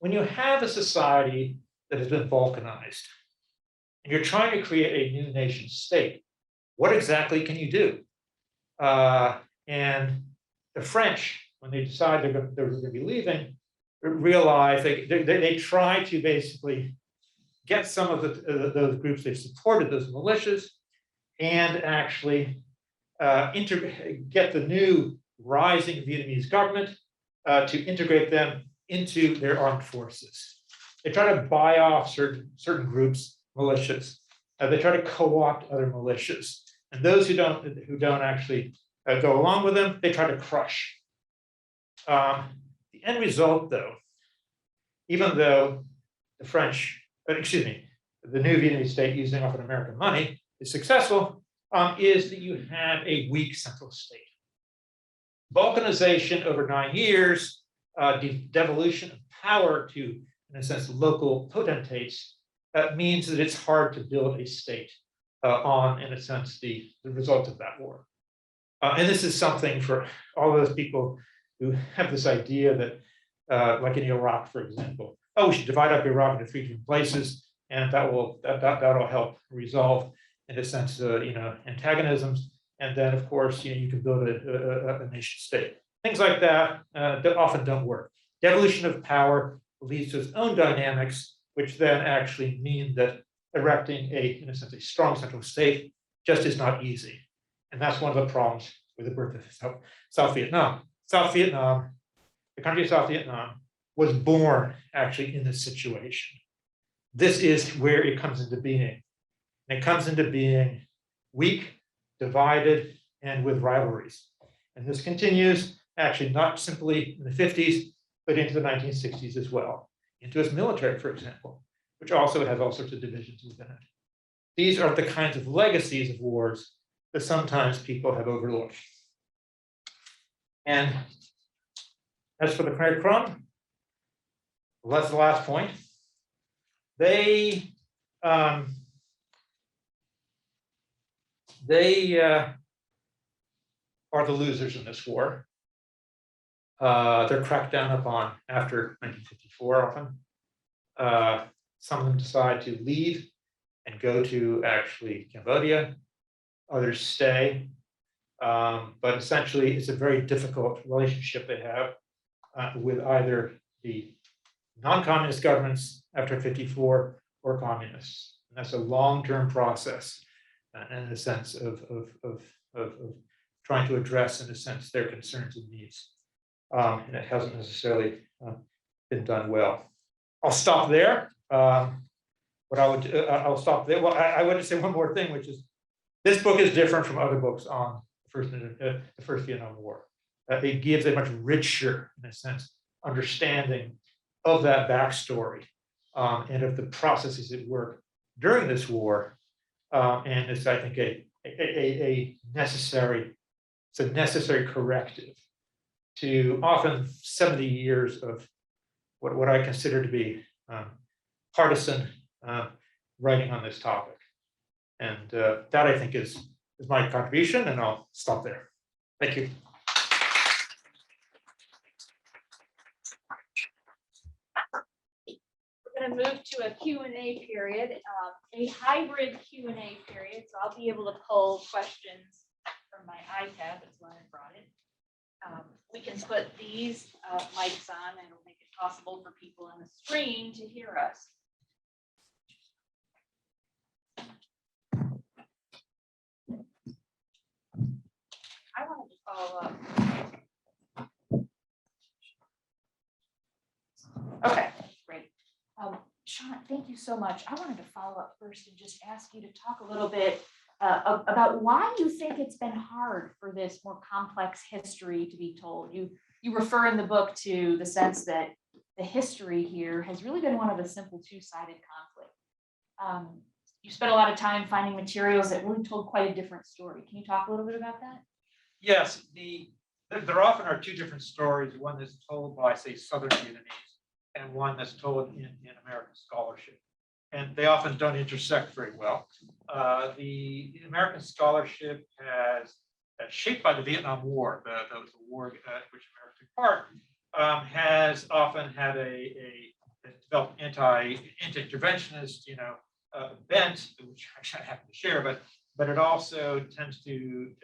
When you have a society that has been balkanized, and you're trying to create a new nation state, what exactly can you do? And the French, when they decide they're going to be leaving, realize they try to basically get some of those groups they've supported, those militias, and actually get the new rising Vietnamese government to integrate them into their armed forces. They try to buy off certain groups, militias. They try to co-opt other militias, and those who don't actually go along with them, they try to crush. The end result, though, even though the French, the new Vietnamese state using often American money is successful, is that you have a weak central state. Balkanization over 9 years, devolution of power to, in a sense, local potentates, means that it's hard to build a state. on, in a sense, the results of that war. And this is something for all those people who have this idea that, like in Iraq, for example, oh, we should divide up Iraq into 3 different places, and that'll help resolve, in a sense, antagonisms. And then, of course, you can build a nation state. Things like that that often don't work. Devolution of power leads to its own dynamics, which then actually mean that erecting in a sense, a strong central state just is not easy. And that's one of the problems with the birth of South Vietnam. South Vietnam, the country of South Vietnam, was born actually in this situation. This is where it comes into being. And it comes into being weak, divided, and with rivalries. And this continues actually not simply in the 50s, but into the 1960s as well, into its military, for example, which also has all sorts of divisions within it. These are the kinds of legacies of wars that sometimes people have overlooked. And as for the Khmer Krom, well, that's the last point. They are the losers in this war. They're cracked down upon after 1954 often. Some of them decide to leave and go to actually Cambodia. Others stay. But essentially, it's a very difficult relationship they have with either the non-communist governments after 54 or communists. And that's a long-term process in the sense of trying to address, in a sense, their concerns and needs. And it hasn't necessarily been done well. I'll stop there. I'll stop there. Well, I want to say one more thing, which is this book is different from other books on the First Vietnam War. It gives a much richer, in a sense, understanding of that backstory and of the processes at work during this war. And it's, I think, a necessary corrective to often 70 years of what I consider to be partisan writing on this topic. And that, I think, is my contribution, and I'll stop there. Thank you. We're going to move to a Q&A period, a hybrid Q&A period. So I'll be able to pull questions from my iPad. That's why I brought it. We can put these mics on, and it'll make it possible for people on the screen to hear us. I wanted to follow up. Okay, great. Shawn, thank you so much. I wanted to follow up first and just ask you to talk a little bit about why you think it's been hard for this more complex history to be told. You refer in the book to the sense that the history here has really been one of a simple two-sided conflict. You spent a lot of time finding materials that really told quite a different story. Can you talk a little bit about that? Yes, there often are 2 different stories, one that's told by, say, Southern Vietnamese, and one that's told in American scholarship. And they often don't intersect very well. The American scholarship has, shaped by the Vietnam War, the war which America took part, has often had a developed anti-interventionist, bent, which I happen to share, but it also tends to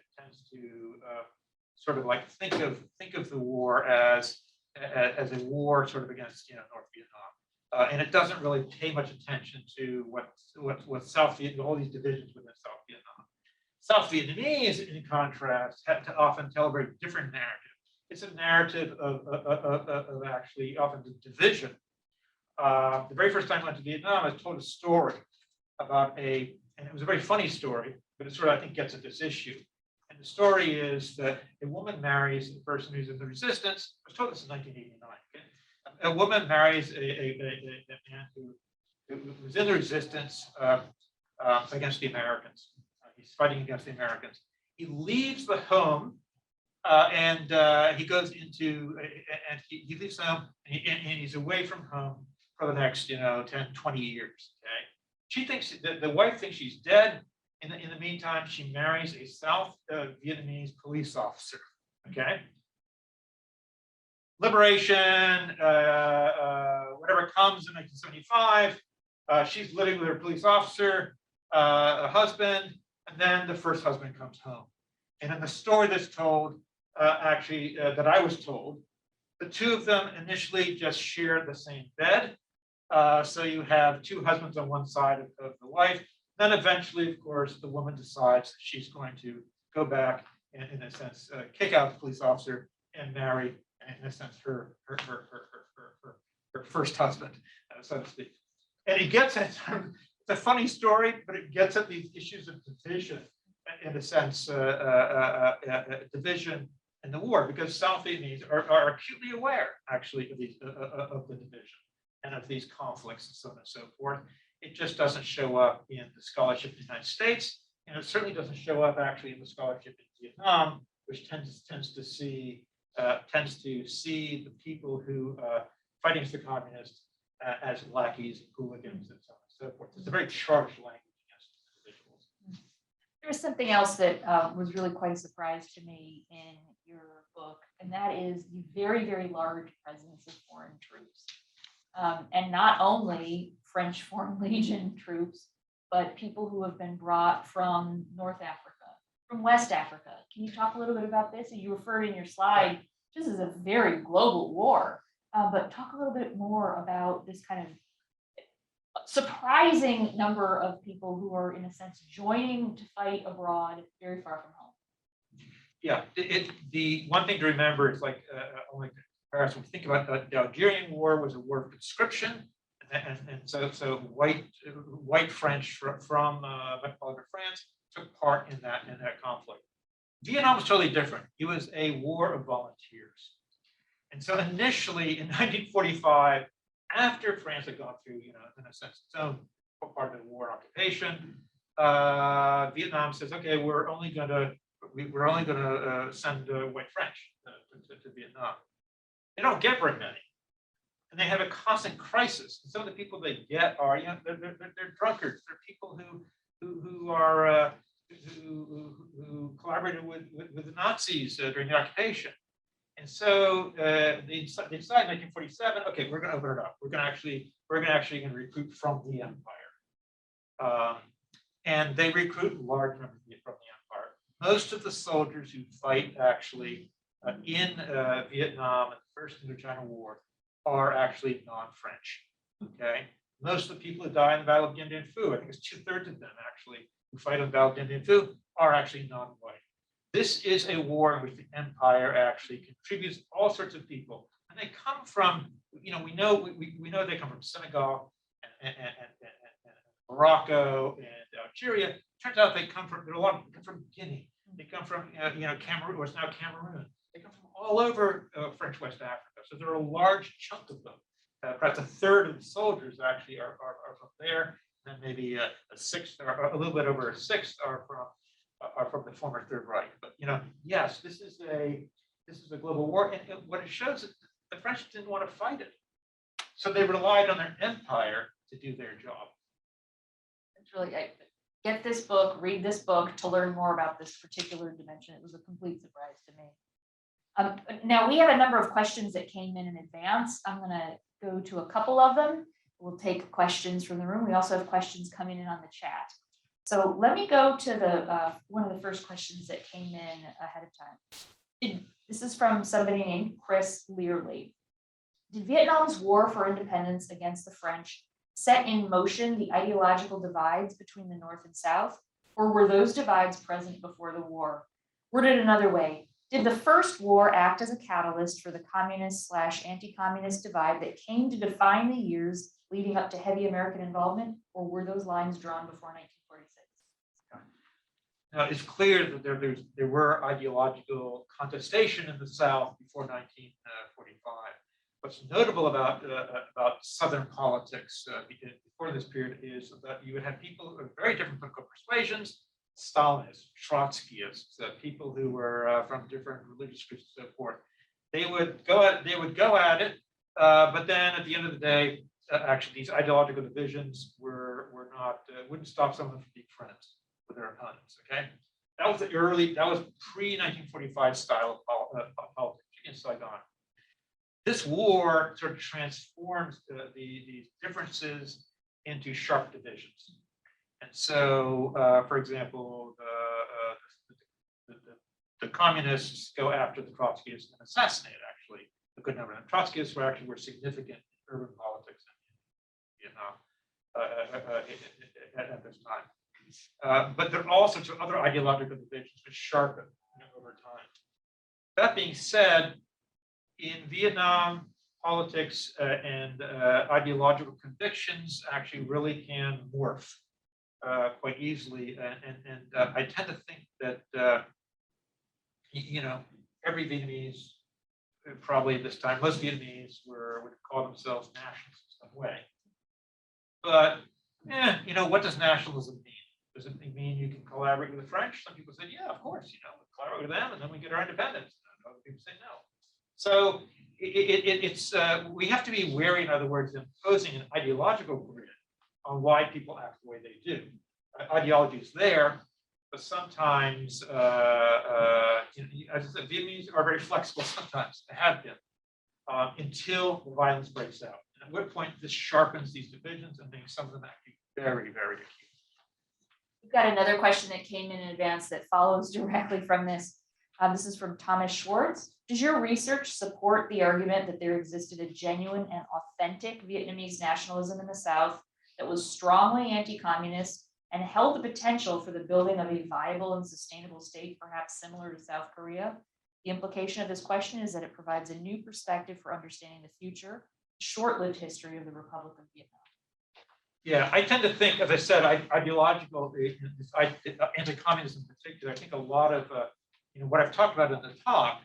sort of like think of the war as a war sort of against North Vietnam, and it doesn't really pay much attention to what South Vietnam, all these divisions within South Vietnam. South Vietnamese, in contrast, have to often tell a very different narrative. It's a narrative of actually often the division. The very first time I went to Vietnam, I was told a story about and it was a very funny story, but it sort of, I think, gets at this issue. And the story is that a woman marries a person who's in the resistance. I was told this in 1989. Okay? A woman marries a man who was in the resistance against the Americans. He's fighting against the Americans. He leaves the home and he goes into, and he leaves home and he's away from home for the next 10, 20 years. Okay? She thinks, the wife thinks she's dead, In the meantime, she marries a South Vietnamese police officer. Okay. Liberation, whatever comes in 1975, she's living with her police officer, a husband, and then the first husband comes home. And in the story that's told, that I was told, the two of them initially just share the same bed. So you have two husbands on one side of the wife. Then eventually, of course, the woman decides she's going to go back and, in a sense, kick out the police officer and marry, in a sense, her first husband, so to speak. And it gets at, it's a funny story, but it gets at these issues of division, in a sense, division in the war, because South Vietnamese are acutely aware, actually, of these of the division and of these conflicts and so on and so forth. It just doesn't show up in the scholarship in the United States, and it certainly doesn't show up actually in the scholarship in Vietnam, which tends to see the people who fight against the communists as lackeys, hooligans, and so on and so forth. It's a very charged language against individuals. There was something else that was really quite a surprise to me in your book, and that is the very, very large presence of foreign troops. And not only French Foreign Legion troops, but people who have been brought from North Africa, from West Africa. Can you talk a little bit about this? And you referred in your slide, this is a very global war, but talk a little bit more about this kind of surprising number of people who are, in a sense, joining to fight abroad, very far from home. Yeah, the one thing to remember is like only when we think about the Algerian War was a war of conscription, and so white French from metropolitan France took part in that conflict. Vietnam was totally different. It was a war of volunteers, and so initially in 1945, after France had gone through, in a sense, its own part of the war occupation, Vietnam says, okay, we're only going to send white French to Vietnam. They don't get very many, and they have a constant crisis. And some of the people they get are, they're drunkards. They're people who are who collaborated with the Nazis during the occupation. And so they decide in 1947, okay, we're going to open it up. We're going to actually recruit from the empire, and they recruit large numbers from the empire. Most of the soldiers who fight actually in Vietnam in the First Indochina War are actually non-French. Okay, most of the people who die in the Battle of Dien Bien Phu, I think it's 2/3 of them actually who fight in the Battle of Dien Bien Phu, are actually non-white. This is a war in which the empire actually contributes all sorts of people, and they come from, we know they come from Senegal and Morocco and Algeria. Turns out there are a lot of them come from Guinea. They come from Cameroon, what's now Cameroon. They come from all over French West Africa. So there are a large chunk of them. Perhaps 1/3 of the soldiers actually are from there. And then maybe a sixth, or a little bit over a sixth, are from the former Third Reich. But yes, this is a global war, and what it shows is the French didn't want to fight it, so they relied on their empire to do their job. It's really, get this book, read this book to learn more about this particular dimension. It was a complete surprise to me. Now we have a number of questions that came in advance. I'm going to go to a couple of them. We'll take questions from the room. We also have questions coming in on the chat. So let me go to the one of the first questions that came in ahead of time. This is from somebody named Chris Learley. Did Vietnam's war for independence against the French set in motion the ideological divides between the North and South, or were those divides present before the war? Worded another way, did the first war act as a catalyst for the communist/anti-communist divide that came to define the years leading up to heavy American involvement, or were those lines drawn before 1946? Now, it's clear that there were ideological contestation in the South before 1945. What's notable about Southern politics before this period is that you would have people of very different political persuasions, Stalinists, Trotskyists, people who were from different religious groups and so forth. They would go at it, but then at the end of the day, actually these ideological divisions were not wouldn't stop someone from being friends. with their opponents. Okay, that was pre-1945 style of politics in Saigon. This war sort of transforms these differences into sharp divisions. And so, for example, the communists go after the Trotskyists and assassinate, actually, a good number of them. Trotskyists were significant in urban politics in Vietnam at this time. But there are all sorts of other ideological divisions which sharpen over time. That being said, in Vietnam, politics and ideological convictions actually really can morph quite easily. And I tend to think that, every Vietnamese, probably at this time, most Vietnamese would call themselves nationalists in some way. But, what does nationalism mean? Does it mean you can collaborate with the French? Some people say, yeah, of course, we collaborate with them and then we get our independence. And other people say no. So we have to be wary, in other words, of imposing an ideological grid on why people act the way they do. Ideology is there, but sometimes, as I said, Vietnamese are very flexible sometimes, they have been, until the violence breaks out. And at what point this sharpens these divisions and makes some of them actually very, very acute. We've got another question that came in advance that follows directly from this. This is from Thomas Schwartz. Does your research support the argument that there existed a genuine and authentic Vietnamese nationalism in the South that was strongly anti-communist and held the potential for the building of a viable and sustainable state, perhaps similar to South Korea? The implication of this question is that it provides a new perspective for understanding the future, short-lived history of the Republic of Vietnam. Yeah, I tend to think, as I said, ideological, anti-communism in particular, I think a lot of what I've talked about in the talk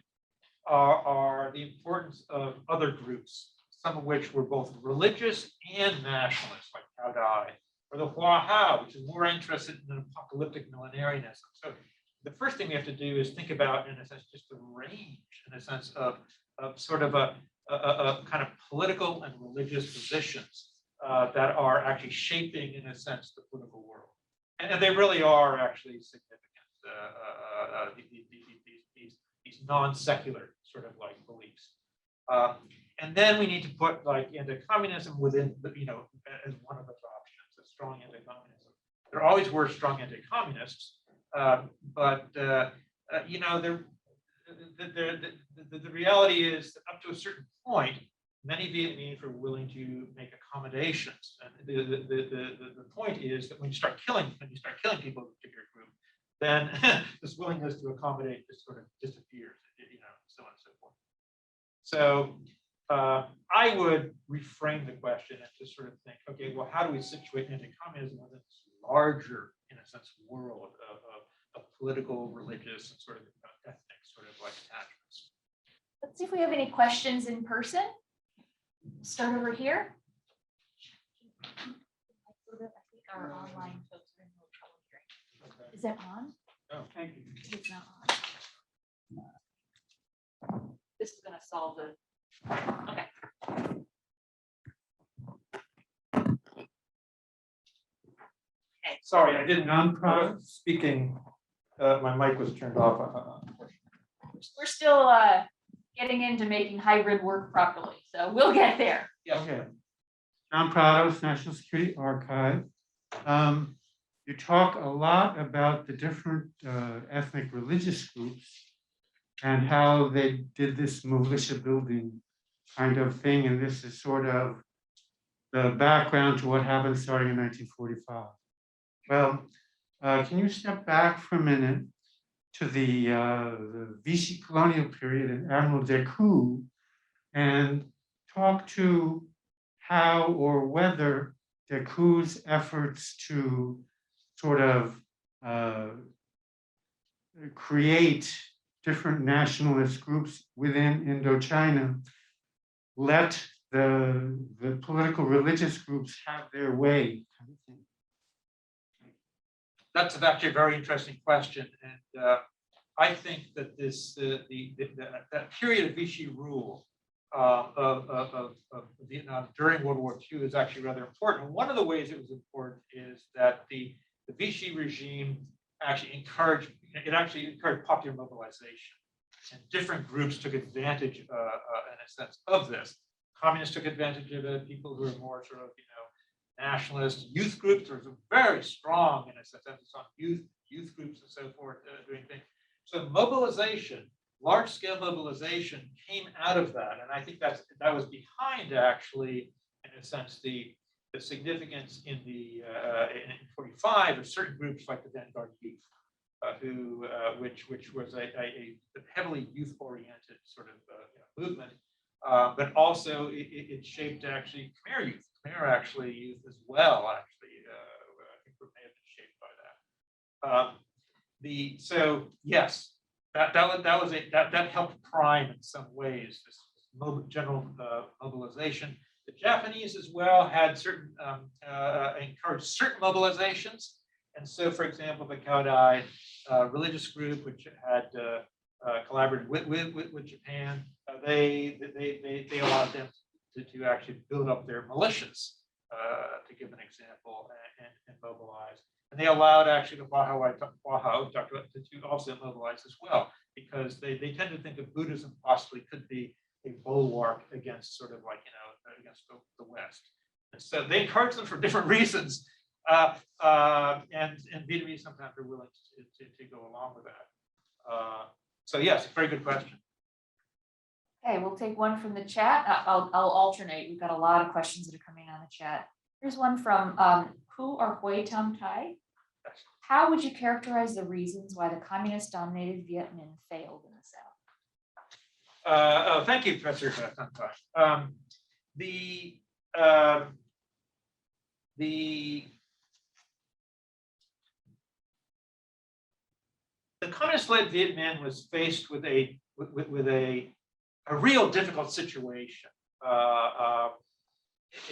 are the importance of other groups, some of which were both religious and nationalist, like Cao Dai, or the Hua Hao, which is more interested in apocalyptic millenarianism. So the first thing we have to do is think about, in a sense, just the range, in a sense of sort of a kind of political and religious positions that are actually shaping, in a sense, the political world. And they really are actually significant. These non-secular sort of like beliefs. And then we need to put like anti-communism within, as one of those options, a strong anti-communism. There always were strong anti-communists, but the reality is that up to a certain point, many Vietnamese are willing to make accommodations. And the point is that when you start killing people in a particular group, then this willingness to accommodate just sort of disappears, so on and so forth. So I would reframe the question and just sort of think, okay, well, how do we situate anti-communism within this larger, in a sense, world of political, religious, and sort of ethnic sort of like attachments? Let's see if we have any questions in person. Start over here. I think our online folks are in a little trouble hearing. Is that on? Oh, thank you. It's not on. This is going to solve the. Okay. Sorry, I didn't. Non-profit speaking. My mic was turned off. We're still getting into making hybrid work properly, so we'll get there. Yeah. Okay. John Prados, National Security Archive. You talk a lot about the different ethnic religious groups and how they did this militia building kind of thing. And this is sort of the background to what happened starting in 1945. Well, can you step back for a minute to the Vichy colonial period and Admiral Decoux and talk to how or whether Decoux's efforts to sort of create different nationalist groups within Indochina let the political religious groups have their way. That's actually a very interesting question, and I think that that period of Vichy rule of Vietnam during World War II is actually rather important. And one of the ways it was important is that the the Vichy regime actually encouraged popular mobilization, and different groups took advantage, in a sense, of this. Communists took advantage of it. People who are more sort of, nationalist youth groups. There was a very strong, in a sense, emphasis on youth groups and so forth doing things. So mobilization, large-scale mobilization, came out of that, and I think that was behind, actually, in a sense, the significance in in 45 of certain groups like the Vanguard Youth, which was a heavily youth-oriented sort of movement, but also it shaped actually Khmer youth. Khmer actually youth as well. Actually, I think may have been shaped by that. So yes, that helped prime in some ways this general mobilization. The Japanese as well had certain encouraged certain mobilizations, and so, for example, the Kaudai religious group, which had collaborated with Japan, they allowed them to actually build up their militias, to give an example, and mobilize. And they allowed actually the Wahao to also mobilize as well, because they tend to think of Buddhism possibly could be a bulwark against sort of like, against the West. And so they encourage them for different reasons. And Vietnamese sometimes are willing to go along with that. So yes, very good question. Okay, we'll take one from the chat. I'll alternate. We've got a lot of questions that are coming on the chat. Here's one from Hu or Hui Tam Tai. How would you characterize the reasons why the communist-dominated Viet Minh failed in the South? Thank you, Professor Tam Tai. The communist-led Viet Minh was faced with a real difficult situation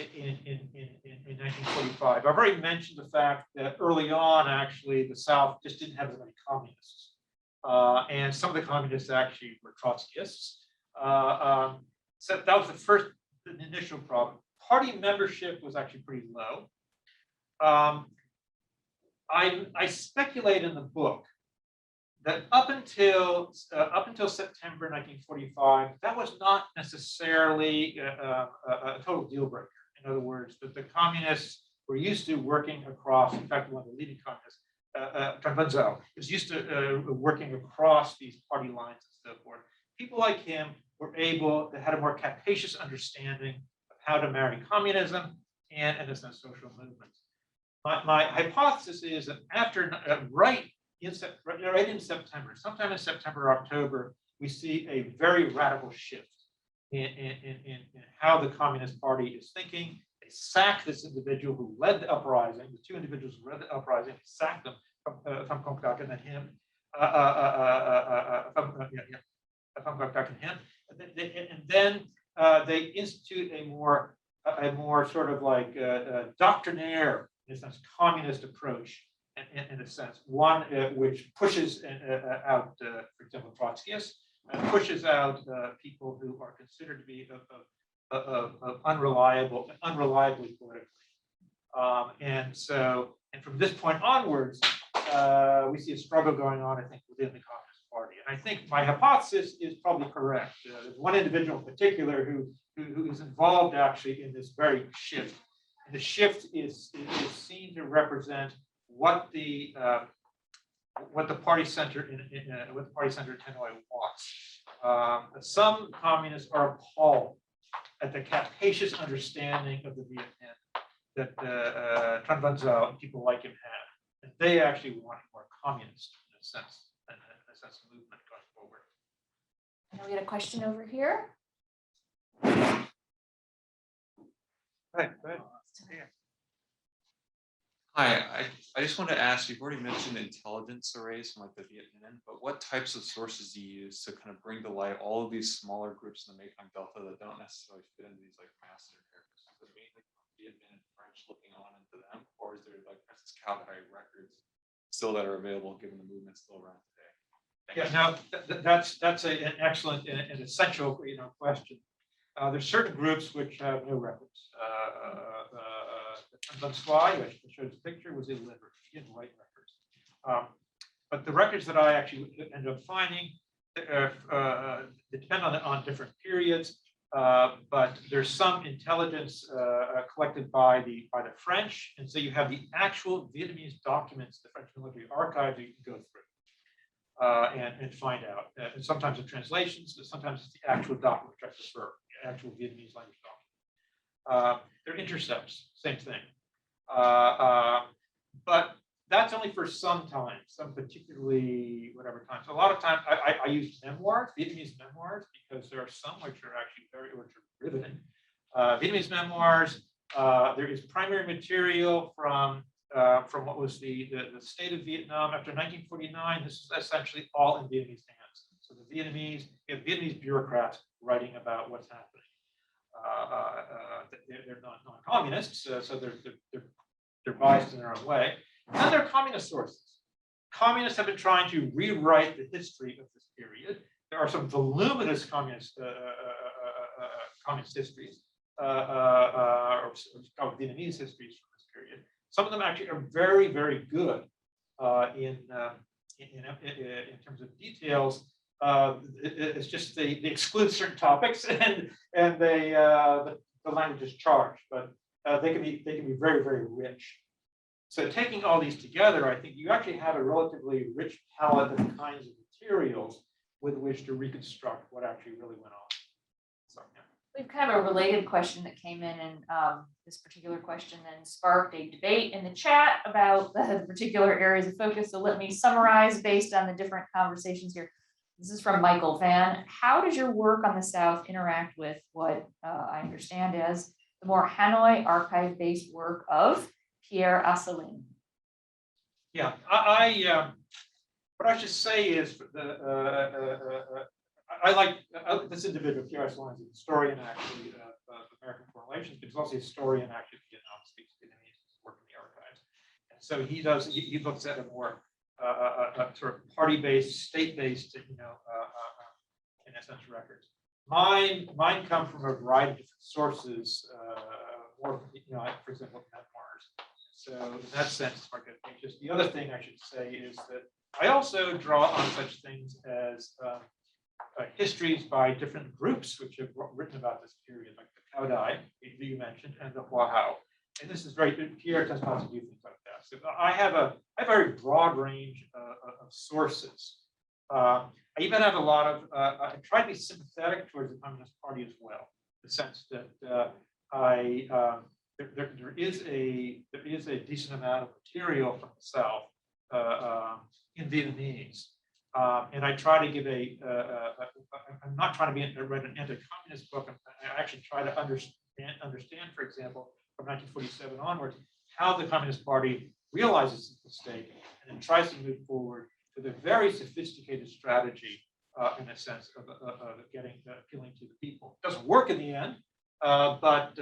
in 1945. I've already mentioned the fact that early on, actually, the South just didn't have as many communists, and some of the communists actually were Trotskyists. So that was the initial problem. Party membership was actually pretty low. I speculate in the book that up until September 1945, that was not necessarily a total deal breaker. In other words, that the communists were used to working across. In fact, one of the leading communists, Tran Van Zyl, was used to working across these party lines and so forth. People like him were able to have a more capacious understanding of how to marry communism and, in a sense, social movements. My hypothesis is that after right in September, sometime in September or October, we see a very radical shift in how the Communist Party is thinking. They sack this individual who led the uprising, the two individuals who led the uprising, they sacked them from Kong Tak and him, and then they institute a more sort of like doctrinaire, in a sense, communist approach. In a sense, one which pushes out, for example, Trotskyists, pushes out people who are considered to be unreliably politically, and from this point onwards, we see a struggle going on, I think, within the Communist Party. And I think my hypothesis is probably correct. There's one individual in particular who is involved actually in this very shift, and the shift is seen to represent what the party center in Hanoi wants. Some communists are appalled at the capacious understanding of the Viet Minh that Tran Van Zyl and people like him have, and they actually want more communist in a sense movement going forward. And we had a question over here. Right. Yeah. Hi, I just want to ask, you've already mentioned intelligence arrays from like the Viet Minh, but what types of sources do you use to kind of bring to light all of these smaller groups in the Mekong Delta that don't necessarily fit into these like master characters? Is it mainly Viet Minh and French looking on into them, or is there like Princess Kaudai records still that are available given the movement still around today? Yeah, no, that's an excellent and essential question. There's certain groups which have no records. Van Sly, I showed his picture, was illiterate. He didn't write records. But the records that I actually ended up finding depend on different periods. But there's some intelligence collected by the French, and so you have the actual Vietnamese documents, the French military archives that you can go through and find out. And sometimes the translations, but sometimes it's the actual document, which I prefer, the actual Vietnamese language document. They're intercepts, same thing. But that's only for some time, some particularly whatever time. So a lot of times I use memoirs, Vietnamese memoirs, because there are some which are actually which are riveting. Vietnamese memoirs, there is primary material from what was the state of Vietnam after 1949. This is essentially all in Vietnamese hands. So the Vietnamese, you have Vietnamese bureaucrats writing about what's happening. They're not non-communists, so they're biased in their own way. And they're communist sources. Communists have been trying to rewrite the history of this period. There are some voluminous communist histories, or Vietnamese histories from this period. Some of them actually are very, very good in terms of details. It's just they exclude certain topics, and the language is charged, but they can be very, very rich. So taking all these together, I think you actually have a relatively rich palette of kinds of materials with which to reconstruct what actually really went on. So, yeah. We've kind of a related question that came in, and this particular question then sparked a debate in the chat about the particular areas of focus. So let me summarize based on the different conversations here. This is from Michael Van. How does your work on the South interact with what I understand as the more Hanoi archive-based work of Pierre Asselin? Yeah, what I should say is I like this individual, Pierre Asselin, is a historian actually of American foreign relations, but he's also a historian actually of Vietnam, speaks Vietnamese, work in the archives. And so he looks at a more sort of party-based, state-based, in a sense, records. Mine come from a variety of different sources, more, for example, memoirs. So in that sense, it's more good. Just the other thing I should say is that I also draw on such things as histories by different groups which have written about this period, like the Cao Dai that you mentioned, and the Hua Hao. And this is very good. Pierre tends to do things like that. So I have a very broad range of sources. I even have a lot of. I try to be sympathetic towards the Communist Party as well, in the sense that there is a decent amount of material from the South in Vietnamese, and I try to give I'm not trying to write an anti-communist book. I actually try to understand, for example, from 1947 onwards, how the Communist Party realizes its mistake and then tries to move forward with a very sophisticated strategy, in a sense of appealing to the people. It doesn't work in the end. But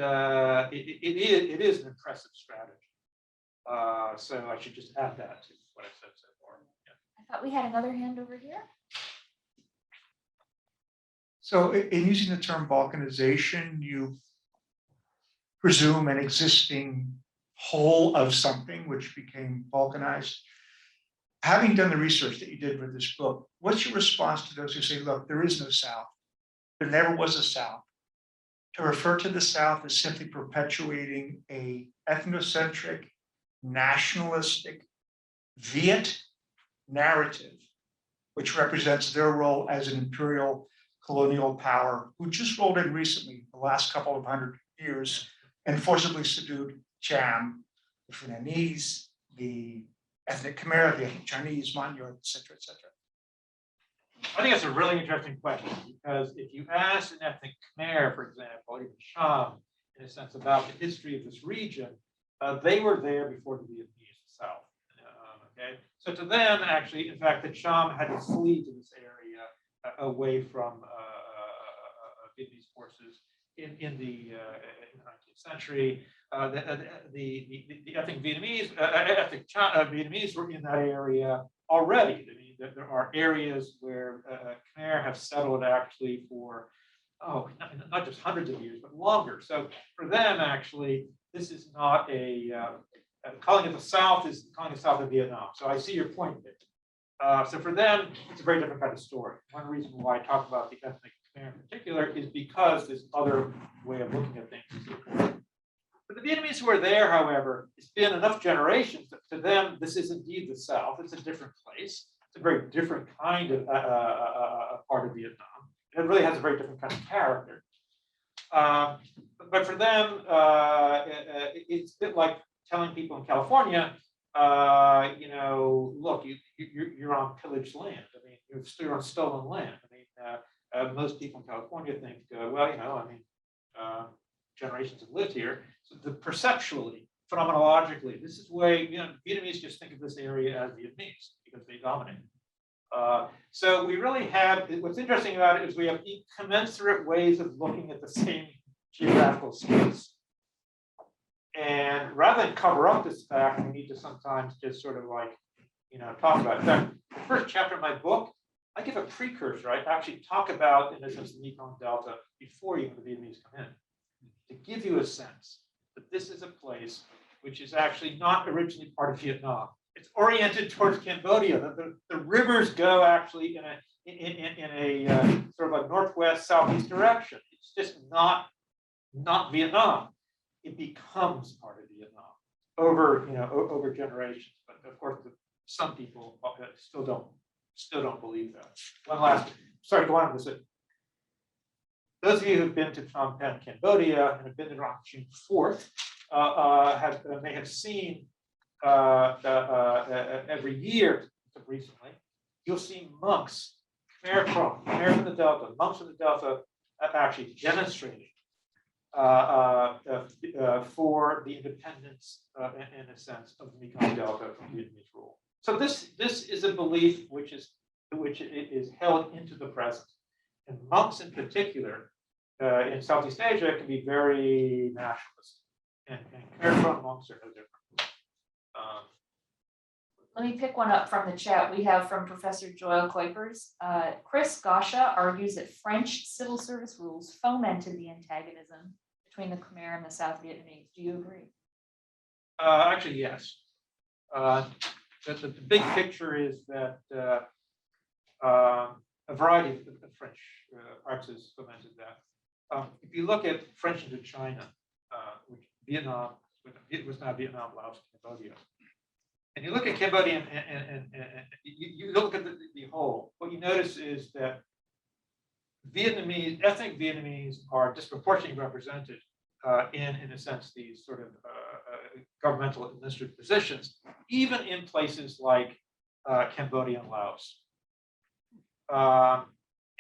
it is an impressive strategy. So I should just add that to what I said so far. Yeah. I thought we had another hand over here. So in using the term balkanization, you presume an existing whole of something which became balkanized. Having done the research that you did with this book, what's your response to those who say, look, there is no South. There never was a South. To refer to the South as simply perpetuating a ethnocentric, nationalistic, Viet narrative, which represents their role as an imperial colonial power who just rolled in recently, the last couple of 100 years, and forcibly subdued Cham, the Vietnamese, the ethnic Khmer, the ethnic Chinese, Monyard, et cetera, et cetera. I think that's a really interesting question, because if you ask an ethnic Khmer, for example, even Cham, in a sense, about the history of this region, they were there before the Vietnamese, the South. Okay, so to them, actually, in fact, the Cham had to flee to this area away from Vietnamese forces in the 19th century. The ethnic Vietnamese, Vietnamese were in that area already. I mean, there are areas where Khmer have settled actually for, not just hundreds of years, but longer. So for them, actually, this is not calling it the South is calling it South of Vietnam. So I see your point there. So for them, it's a very different kind of story. One reason why I talk about the ethnic Khmer in particular is because this other way of looking at things is important. For the Vietnamese who are there, however, it's been enough generations that to them, this is indeed the South. It's a different place. It's a very different kind of part of Vietnam. It really has a very different kind of character. But for them, it's a bit like telling people in California, look, you're on pillaged land. I mean, you're on stolen land. I mean, most people in California think, generations have lived here. So perceptually, phenomenologically, this is way, Vietnamese just think of this area as Vietnamese because they dominate. So we really have, what's interesting about it is we have commensurate ways of looking at the same geographical space. And rather than cover up this fact, we need to sometimes just sort of like, talk about it. In fact, the first chapter of my book, I give a precursor. I actually talk about, in a sense, the Mekong Delta before even the Vietnamese come in, to give you a sense that this is a place which is actually not originally part of Vietnam. It's oriented towards Cambodia. The rivers go actually in a sort of a northwest southeast direction. It's just not Vietnam. It becomes part of Vietnam over generations. But of course, some people still don't believe that. One last, sorry, go on with this. Those of you who've been to Phnom Penh, Cambodia, and have been there on June 4th, may have seen every year recently, you'll see monks, Khmer from the Delta, monks from the Delta actually demonstrating for the independence, in a sense, of the Mekong Delta from Vietnamese rule. So this is a belief which is held into the present. And monks in particular, in Southeast Asia, can be very nationalist. And Khmer monks are no different. Let me pick one up from the chat. We have from Professor Joel Kuipers. Chris Gasha argues that French civil service rules fomented the antagonism between the Khmer and the South Vietnamese. Do you agree? Actually, yes. The big picture is that a variety of French practices fomented that. If you look at French Indochina, which Vietnam was now Vietnam, Laos, Cambodia, and you look at Cambodia and you look at the whole, what you notice is that ethnic Vietnamese are disproportionately represented in a sense, these sort of governmental administrative positions, even in places like Cambodia and Laos.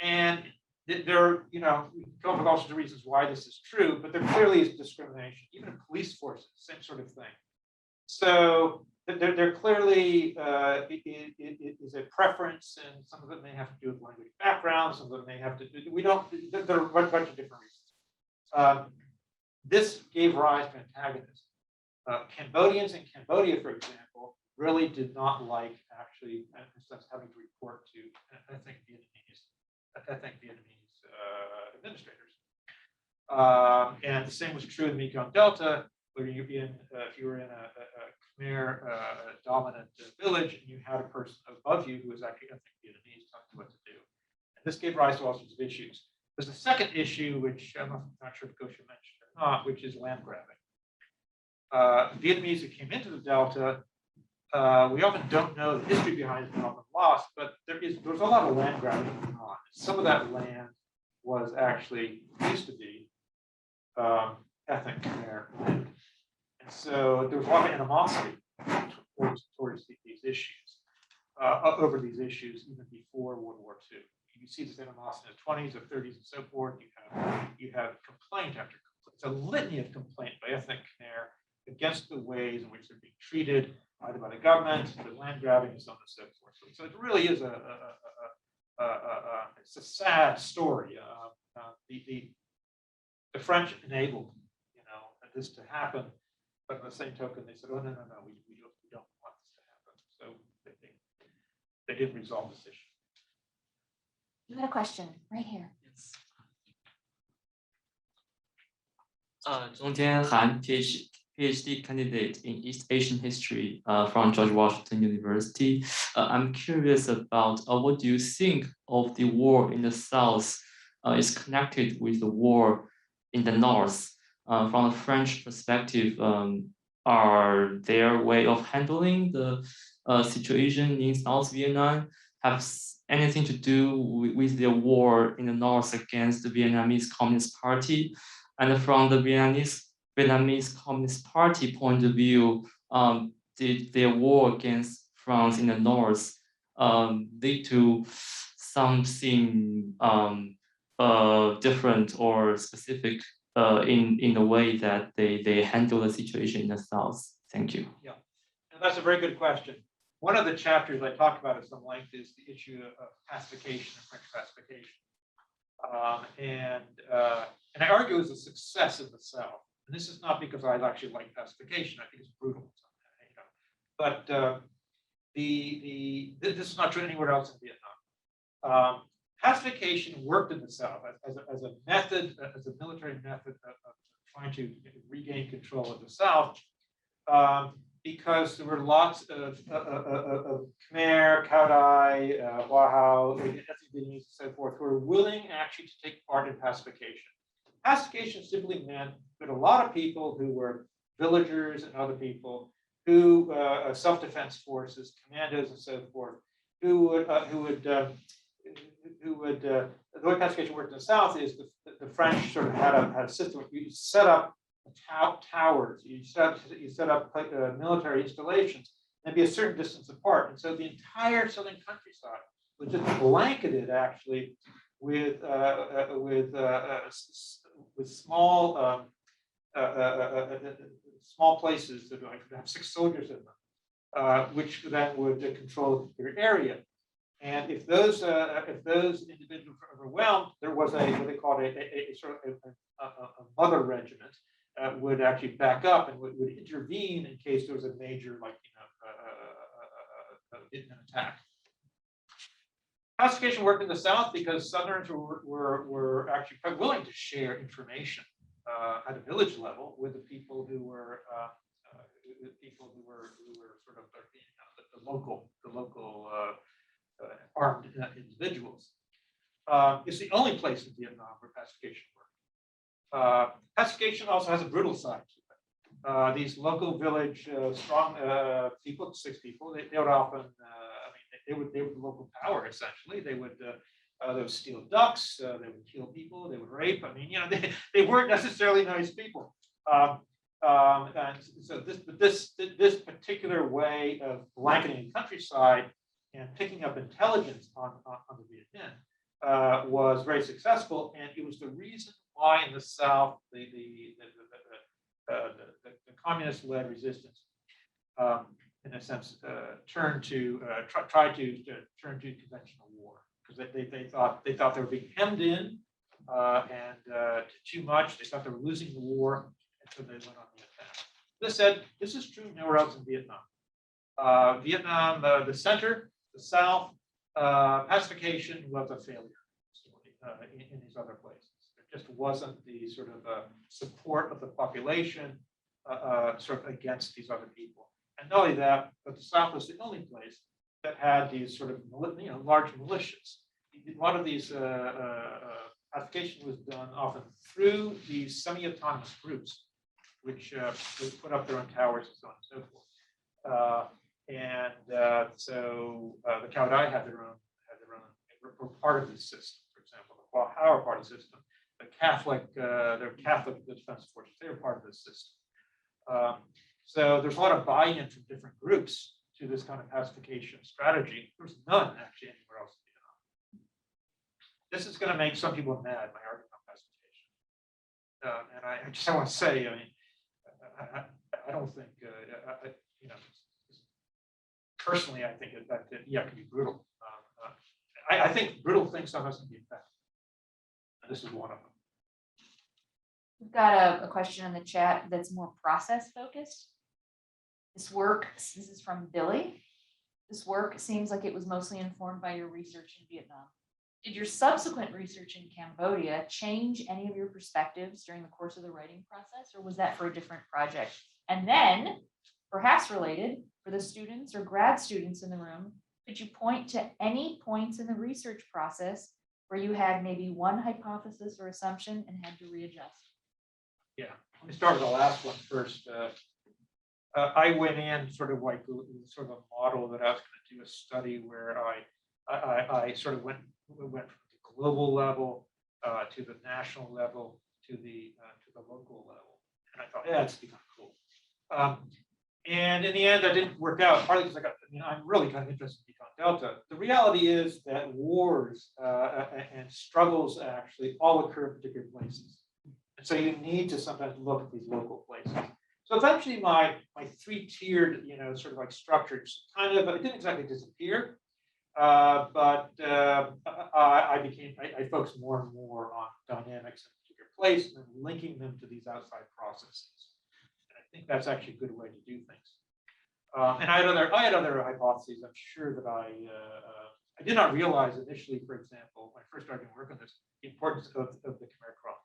And there are, we come up with all sorts of reasons why this is true, but there clearly is discrimination, even in police forces, same sort of thing. So there clearly is a preference, and some of it may have to do with language background, some of it may have to do, there are a bunch of different reasons. This gave rise to antagonism. Cambodians in Cambodia, for example, really did not like actually, in a sense, having to report to ethnic Vietnamese administrators. And the same was true in the Mekong Delta, where if you were in a Khmer dominant village and you had a person above you who was actually ethnic Vietnamese telling you what to do. And this gave rise to all sorts of issues. There's a second issue, which I'm not sure if Gosha mentioned or not, which is land grabbing. Vietnamese that came into the Delta, we often don't know the history behind it, often lost, but there's a lot of land grabbing going on. Some of that land was actually used to be ethnic Khmer land. And so there was a lot of animosity towards these issues, over these issues, even before World War II. You see this animosity in the 20s, the 30s, and so forth. You have complaint after complaint. It's a litany of complaint by ethnic Khmer against the ways in which they're being treated, either by the government, the land grabbing, and so on and so forth. So it really is it's a sad story. The French enabled, this to happen, but on the same token, they said, "Oh no, we don't want this to happen." So they didn't resolve this issue. You had a question right here. Yes. 中间含 Ph.D. PhD candidate in East Asian history from George Washington University. I'm curious about what do you think of the war in the South is connected with the war in the North? From a French perspective, are their way of handling the situation in South Vietnam have anything to do with the war in the North against the Vietnamese Communist Party? And from the Vietnamese Communist Party point of view, did their war against France in the North lead to something different or specific in the way that they handle the situation in the South? Thank you. Yeah, and that's a very good question. One of the chapters I talked about at some length is the issue of pacification and French pacification. And I argue it's a success in the South. And this is not because I actually like pacification. I think it's brutal. You know. But this is not true anywhere else in Vietnam. Pacification worked in the South as a method, as a military method of trying to regain control of the South, because there were lots of Khmer, Cao Dai, Wahao, ethnic Vietnamese, and so forth, who were willing actually to take part in pacification. Pacification simply meant that a lot of people who were villagers and other people who self-defense forces, commandos, and so forth, the way pacification worked in the South is the French sort of had a system. You set up towers, you set up military installations, and be a certain distance apart. And so the entire southern countryside was just blanketed actually with small small places that would have 6 soldiers in them, which then would control their area. And if those individuals were overwhelmed, there was what they called a sort of a mother regiment would actually back up and would intervene in case there was a major, like, an attack. Pacification worked in the South because Southerners were actually quite willing to share information at a village level with the people who were sort of the local armed individuals. It's the only place in Vietnam where pacification worked. Pacification also has a brutal side to it. These local village strong people, 6 people, they would often, they were the local power essentially. They would steal ducks, they would kill people, they would rape. I mean, they weren't necessarily nice people. And so this particular way of blanketing the countryside and picking up intelligence on the Viet Minh was very successful, and it was the reason why in the South the communist-led resistance, in a sense, tried to turn to conventional war, because they thought they were being hemmed in and too much. They thought they were losing the war, and so they went on the attack. This said, this is true nowhere else in Vietnam. Vietnam, the center, the South, pacification was a failure in these other places. There just wasn't the sort of support of the population sort of against these other people. And not only that, but the South was the only place that had these sort of large militias. A lot of these pacification was done often through these semi-autonomous groups, which would put up their own towers and so on and so forth. So the Cao Dai had their own, were part of this system. For example, the Wahao are part of the system. The Catholic, their Catholic defense forces, they were part of this system. So there's a lot of buy-in from different groups to this kind of pacification strategy. There's none actually anywhere else in Vietnam. This is going to make some people mad, my argument on pacification. And I just want to say, I mean, I don't think, personally, I think that it can be brutal. I think brutal things sometimes can be effective. And this is one of them. We've got a question in the chat that's more process focused. This is from Billy. This work seems like it was mostly informed by your research in Vietnam. Did your subsequent research in Cambodia change any of your perspectives during the course of the writing process, or was that for a different project? And then, perhaps related, for the students or grad students in the room, could you point to any points in the research process where you had maybe one hypothesis or assumption and had to readjust? Yeah, let me start with the last one first. I went in sort of like sort of a model that I was going to do a study where I sort of went from the global level to the national level to the local level, and I thought, yeah, it's become cool. And in the end, that didn't work out, partly because I'm really kind of interested in Mekong Delta. The reality is that wars and struggles actually all occur in particular places. And so you need to sometimes look at these local places. So eventually my three-tiered, sort of like structure kind of, it didn't exactly disappear, but I focused more and more on dynamics in a particular place and linking them to these outside processes. I think that's actually a good way to do things. And I had other hypotheses. I'm sure that I did not realize initially, for example, when I first started working on this, the importance of the Khmer Krom,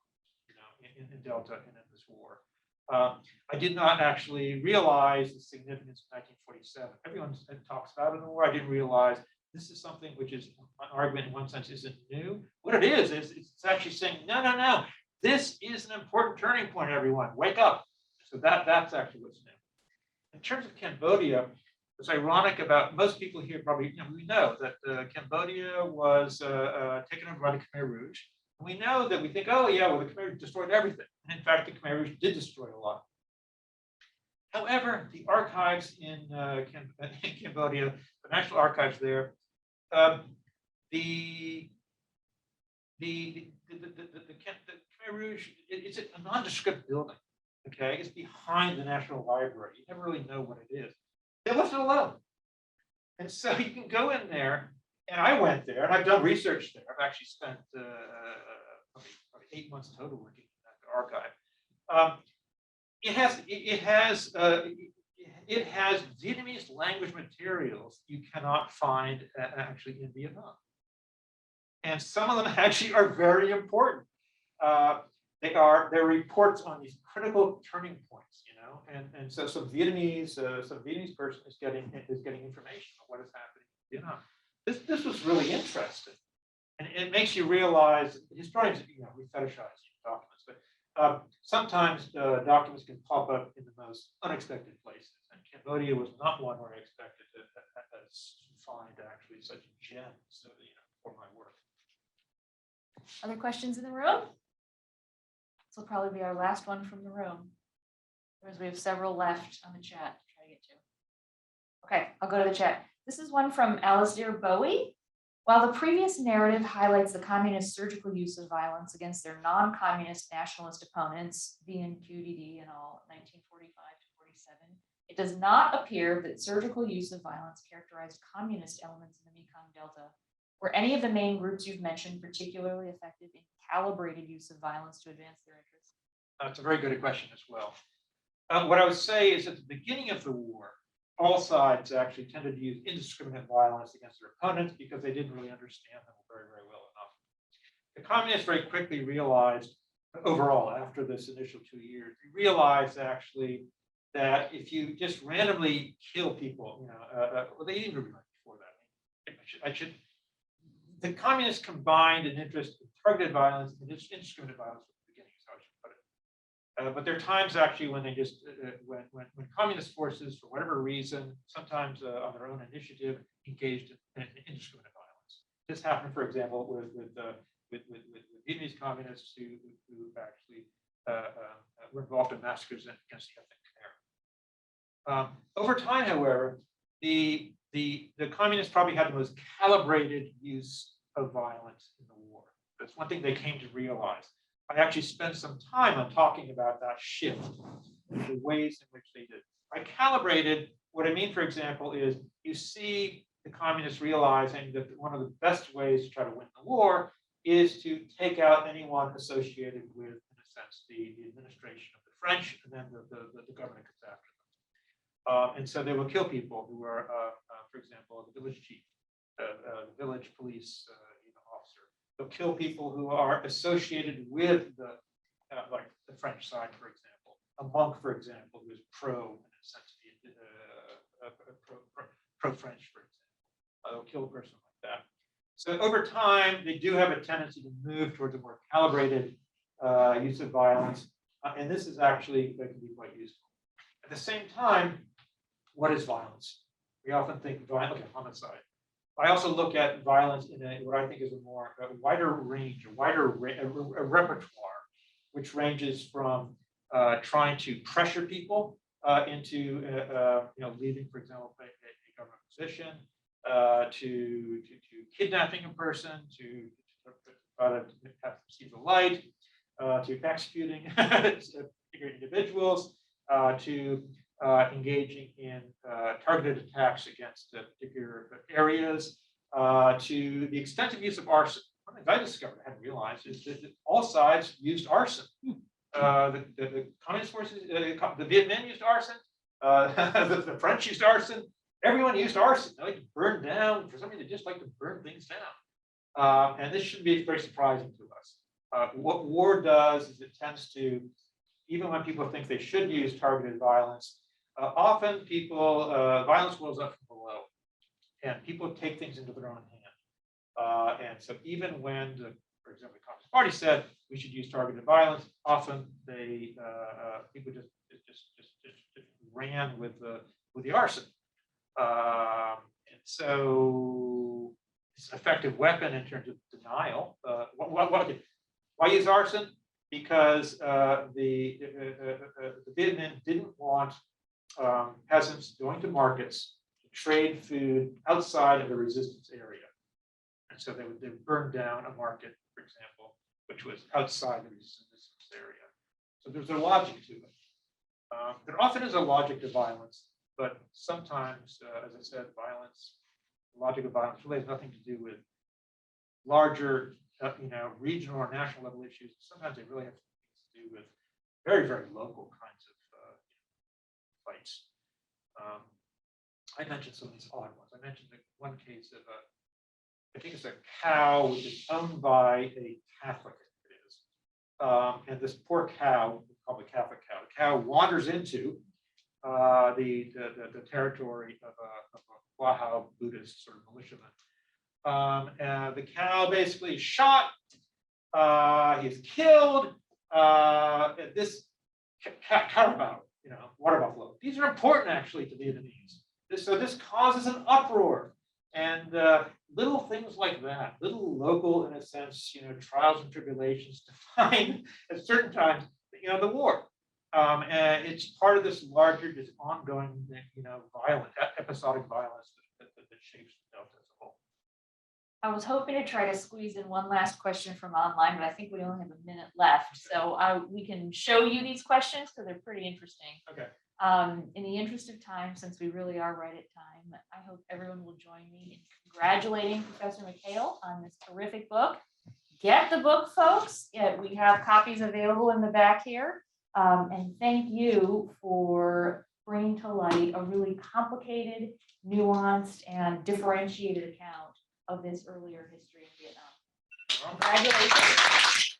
in Delta and in this war. I did not actually realize the significance of 1947. Everyone talks about it in the war. I didn't realize this is something which is an argument in one sense isn't new. What it is it's actually saying, no, this is an important turning point, everyone. Wake up. So that's actually what's new. In terms of Cambodia, what's ironic about most people here probably, we know that Cambodia was taken over by the Khmer Rouge. And we know that we think, oh yeah, well the Khmer destroyed everything. And in fact, the Khmer Rouge did destroy a lot. However, the archives in Cambodia, the national archives there, the Khmer Rouge, it's a nondescript building. Okay, it's behind the National Library. You never really know what it is. They left it alone. And so you can go in there, and I went there, and I've done research there. I've actually spent probably 8 months total working in that archive. It has Vietnamese language materials you cannot find actually in Vietnam. And some of them actually are very important. They're reports on these critical turning points, and so some Vietnamese person is getting information on what is happening in Vietnam. This was really interesting, and it makes you realize historians, we fetishize documents, but sometimes documents can pop up in the most unexpected places, and Cambodia was not one where I expected to find actually such gems, for my work. Other questions in the room? This will probably be our last one from the room. Whereas we have several left on the chat to try to get to. Okay, I'll go to the chat. This is one from Alyssa Bowie. While the previous narrative highlights the communist surgical use of violence against their non-communist nationalist opponents, VNQDD and all, 1945 to 47, it does not appear that surgical use of violence characterized communist elements in the Mekong Delta. Were any of the main groups you've mentioned particularly effective in calibrated use of violence to advance their interests? That's a very good question as well. What I would say is at the beginning of the war, all sides actually tended to use indiscriminate violence against their opponents because they didn't really understand them very, very well enough. The communists very quickly realized, overall, after this initial 2 years, they realized actually that if you just randomly kill people, well, they didn't realize before that. The communists combined an interest in targeted violence and indiscriminate violence from the beginning, is how I should put it. But there are times actually when they just, when communist forces, for whatever reason, sometimes on their own initiative, engaged in indiscriminate violence. This happened, for example, with Vietnamese communists who actually were involved in massacres against the ethnic Khmer. Over time, however, the communists probably had the most calibrated use of violence in the war. That's one thing they came to realize. I actually spent some time on talking about that shift, the ways in which they did. By calibrated, what I mean, for example, is you see the communists realizing that one of the best ways to try to win the war is to take out anyone associated with, in a sense, the administration of the French, and then the government comes after them. And so they will kill people who are, for example, the village chief, the village police officer, They'll kill people who are associated with the, like the French side, for example. A monk, for example, who is pro, in a sense, pro-French, for example. They'll kill a person like that. So over time, they do have a tendency to move towards a more calibrated use of violence. And this is actually that can be quite useful. At the same time, what is violence? We often think violence, okay, homicide. I also look at violence in what I think is a wider range, a repertoire, which ranges from trying to pressure people into leaving, for example, a government position, to kidnapping a person, to try to have them see the light, to executing particular individuals, to engaging in targeted attacks against particular areas, to the extensive use of arson. One thing I discovered, I hadn't realized, is that all sides used arson. The communist forces, the Vietnamese used arson, the French used arson, everyone used arson. They like to burn down, for some reason, they just like to burn things down. And this shouldn't be very surprising to us. What war does is it tends to, even when people think they should use targeted violence, often people, violence wells up from below, and people take things into their own hand. And so even when, for example, the Communist Party said we should use targeted violence, often they people just ran with the arson. And so it's an effective weapon in terms of denial. Why use arson? Because the Vietnamese didn't want peasants going to markets to trade food outside of the resistance area. And so they would burn down a market, for example, which was outside the resistance area. So there's a logic to it. There often is a logic to violence, but sometimes, as I said, the logic of violence really has nothing to do with larger, regional or national level issues. Sometimes they really have things to do with very, very local kinds of fights. I mentioned some of these odd ones. I mentioned one case of I think it's a cow which is owned by a Catholic. It is, and this poor cow, called the Catholic cow. The cow wanders into the territory of a Wahao Buddhist sort of militiaman. And the cow basically is shot. He's killed. This carabao, water buffalo. These are important actually to Vietnamese. So this causes an uproar, and little things like that, little local, in a sense, trials and tribulations define at certain times, the war. And it's part of this larger, this ongoing, violent, episodic violence that shapes the Delta as a whole. I was hoping to try to squeeze in one last question from online, but I think we only have a minute left. So we can show you these questions because they're pretty interesting. Okay. In the interest of time, since we really are right at time, I hope everyone will join me in congratulating Professor McHale on this terrific book. Get the book, folks. Yeah, we have copies available in the back here. And thank you for bringing to light a really complicated, nuanced, and differentiated account of this earlier history in Vietnam. Congratulations.